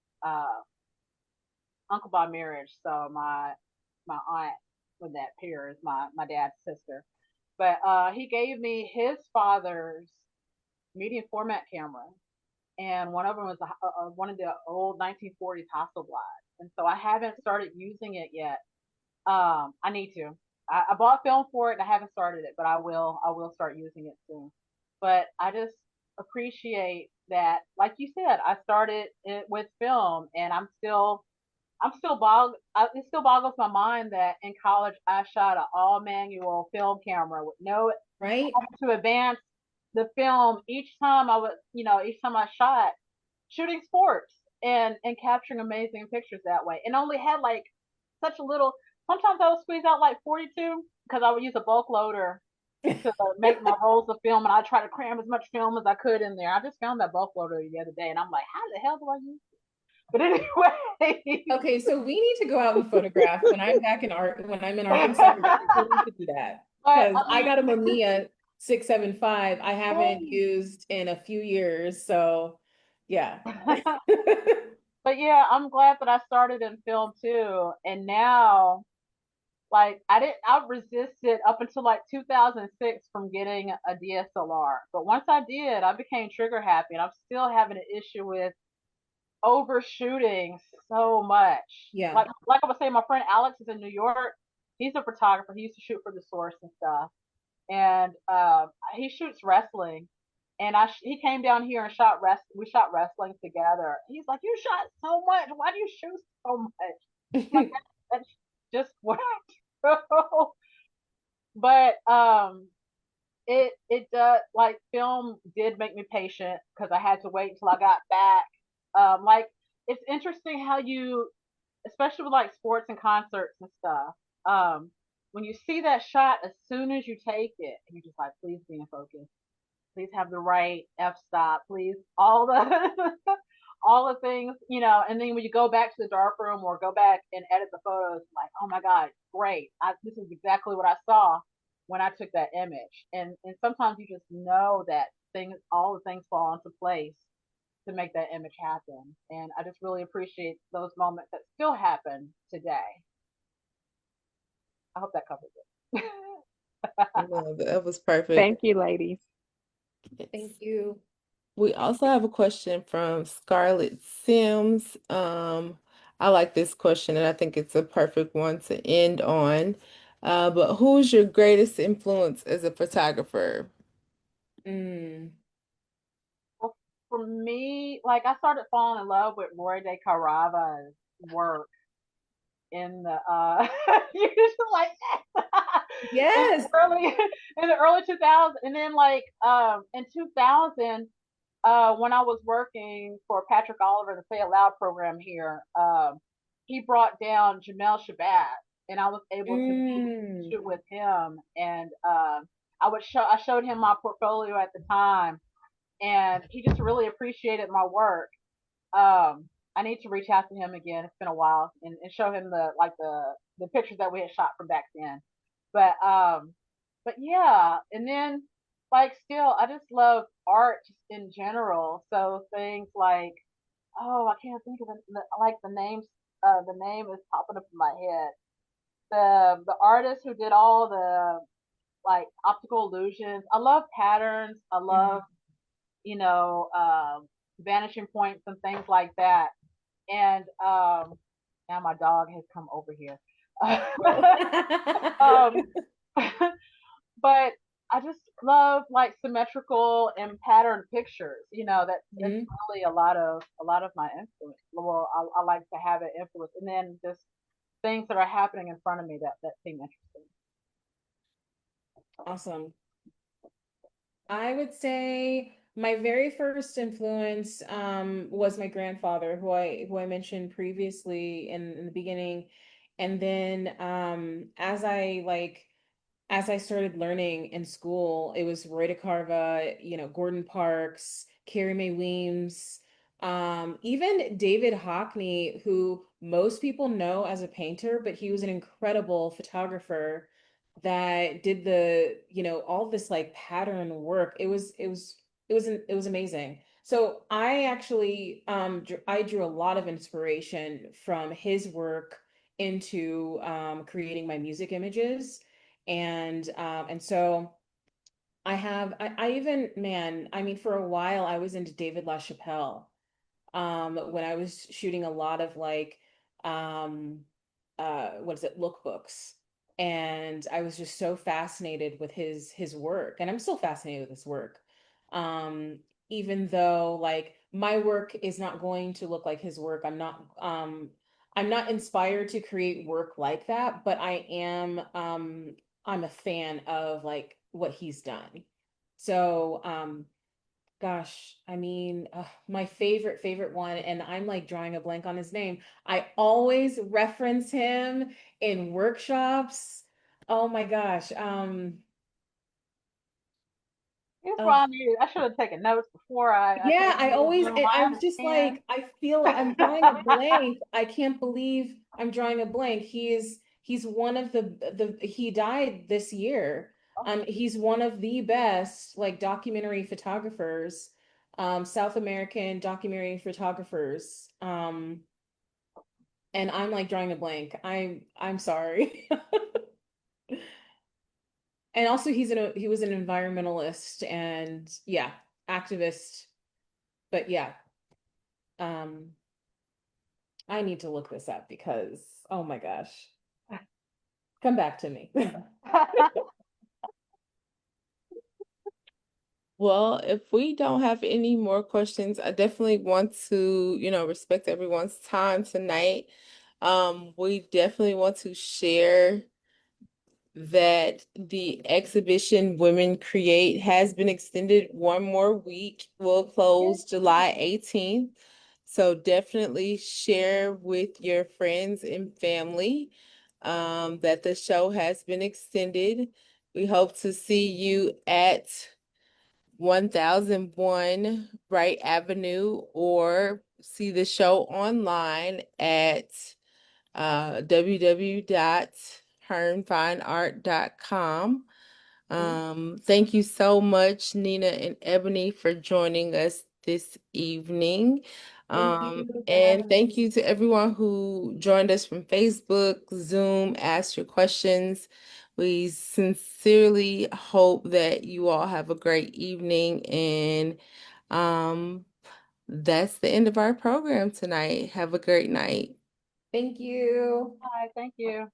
uncle by marriage. So my aunt with that pair is my dad's sister. But he gave me his father's medium format camera, and one of them was one of the old 1940s Hasselblad. And so I haven't started using it yet. I need to. I bought film for it and I haven't started it, but I will. I will start using it soon. But I just appreciate that, like you said, I started it with film, and it still boggles my mind that in college I shot an all manual film camera with no Right? having to advance the film each time I shot shooting sports. and capturing amazing pictures that way. And only had like such a little. Sometimes I would squeeze out like 42 because I would use a bulk loader to make my rolls of film, and I try to cram as much film as I could in there. I just found that bulk loader the other day, and I'm like, how the hell do I use it? But anyway, Okay, so we need to go out and photograph when I'm back in art when I'm in Arkansas. We need to do that but because I I mean, got a Mamiya 675. I haven't used in a few years, so yeah. but yeah, I'm glad that I started in film too, and now like I resisted up until like 2006 from getting a DSLR. But once I did, I became trigger happy, and I'm still having an issue with overshooting so much. Yeah. Like I was saying, my friend Alex is in New York. He's a photographer. He used to shoot for the Source and stuff, and he shoots wrestling. And he came down here and shot we shot wrestling together. He's like, "You shot so much. Why do you shoot so much?" I'm like, that's just what I do. But it does, like, film did make me patient because I had to wait until I got back. Like, it's interesting how you, especially with like sports and concerts and stuff, when you see that shot, as soon as you take it, and you're just like, please be in focus, please have the right f-stop, please, all the all the things, and then when you go back to the dark room or go back and edit the photos, like, oh my god, great, this is exactly what I saw when I took that image. And sometimes you just know that all the things fall into place to make that image happen. And I just really appreciate those moments that still happen today. I hope that covers it. Well, that was perfect. Thank you, ladies. Thank you. We also have a question from Scarlett Sims. I like this question, and I think it's a perfect one to end on. But who's your greatest influence as a photographer? Mm. Well, for me, like, I started falling in love with Roy de Carava's work in the you just like in Yes. the early in the early 2000s, and then like in 2000, when I was working for Patrick Oliver, the Say It Loud program here, he brought down Jamel Shabazz, and I was able to Mm. shoot with him. And I showed him my portfolio at the time, and he just really appreciated my work. I need to reach out to him again. It's been a while, and show him the pictures that we had shot from back then. But but yeah, and then like still, I just love art just in general. So things like, oh, I can't think of like the names. The name is popping up in my head. The artist who did all the like optical illusions. I love patterns. I love, Mhm. you know vanishing points and things like that. And now my dog has come over here. um, but I just love like symmetrical and patterned pictures. That's Mhm. really a lot of my influence. Well, I like to have it influence, and then just things that are happening in front of me that seem interesting. Awesome. I would say my very first influence was my grandfather, who I mentioned previously in the beginning. And then as I started learning in school, it was Roy DeCarva, Gordon Parks, Carrie Mae Weems, even David Hockney, who most people know as a painter, but he was an incredible photographer that did all this like pattern work. It was amazing. So I actually I drew a lot of inspiration from his work into creating my music images. And so I even, man, I mean, for a while I was into David LaChapelle, when I was shooting a lot of like um what is it, lookbooks. And I was just so fascinated with his work, and I'm still fascinated with his work. Um Even though like my work is not going to look like his work, I'm not inspired to create work like that, but I'm a fan of like what he's done. So Gosh, I mean, my favorite one, and I'm like drawing a blank on his name. I always reference him in workshops. Oh my gosh. Here's Oh, why I needed. I should have taken notes before I yeah, came I into this always, room. and I I'm just understand. like, I feel I'm drawing a blank. I can't believe I'm drawing a blank. He's one of he died this year. He's one of the best like documentary photographers, South American documentary photographers. And I'm like drawing a blank. I'm sorry. And also he was an environmentalist and yeah, activist. But yeah, um, I need to look this up because oh my gosh. Come back to me. Well, if we don't have any more questions, I definitely want to, respect everyone's time tonight. We definitely want to share that the exhibition Women Create has been extended one more week. Will close July 18th. So definitely share with your friends and family that the show has been extended. We hope to see you at 1001 Wright Avenue or see the show online at www.hearnfineart.com. Thank you so much, Nina and Ebony, for joining us this evening. Thank you for And having thank me. you to everyone who joined us from Facebook, Zoom, asked your questions. We sincerely hope that you all have a great evening. And that's the end of our program tonight. Have a great night. Thank you. Hi, thank you.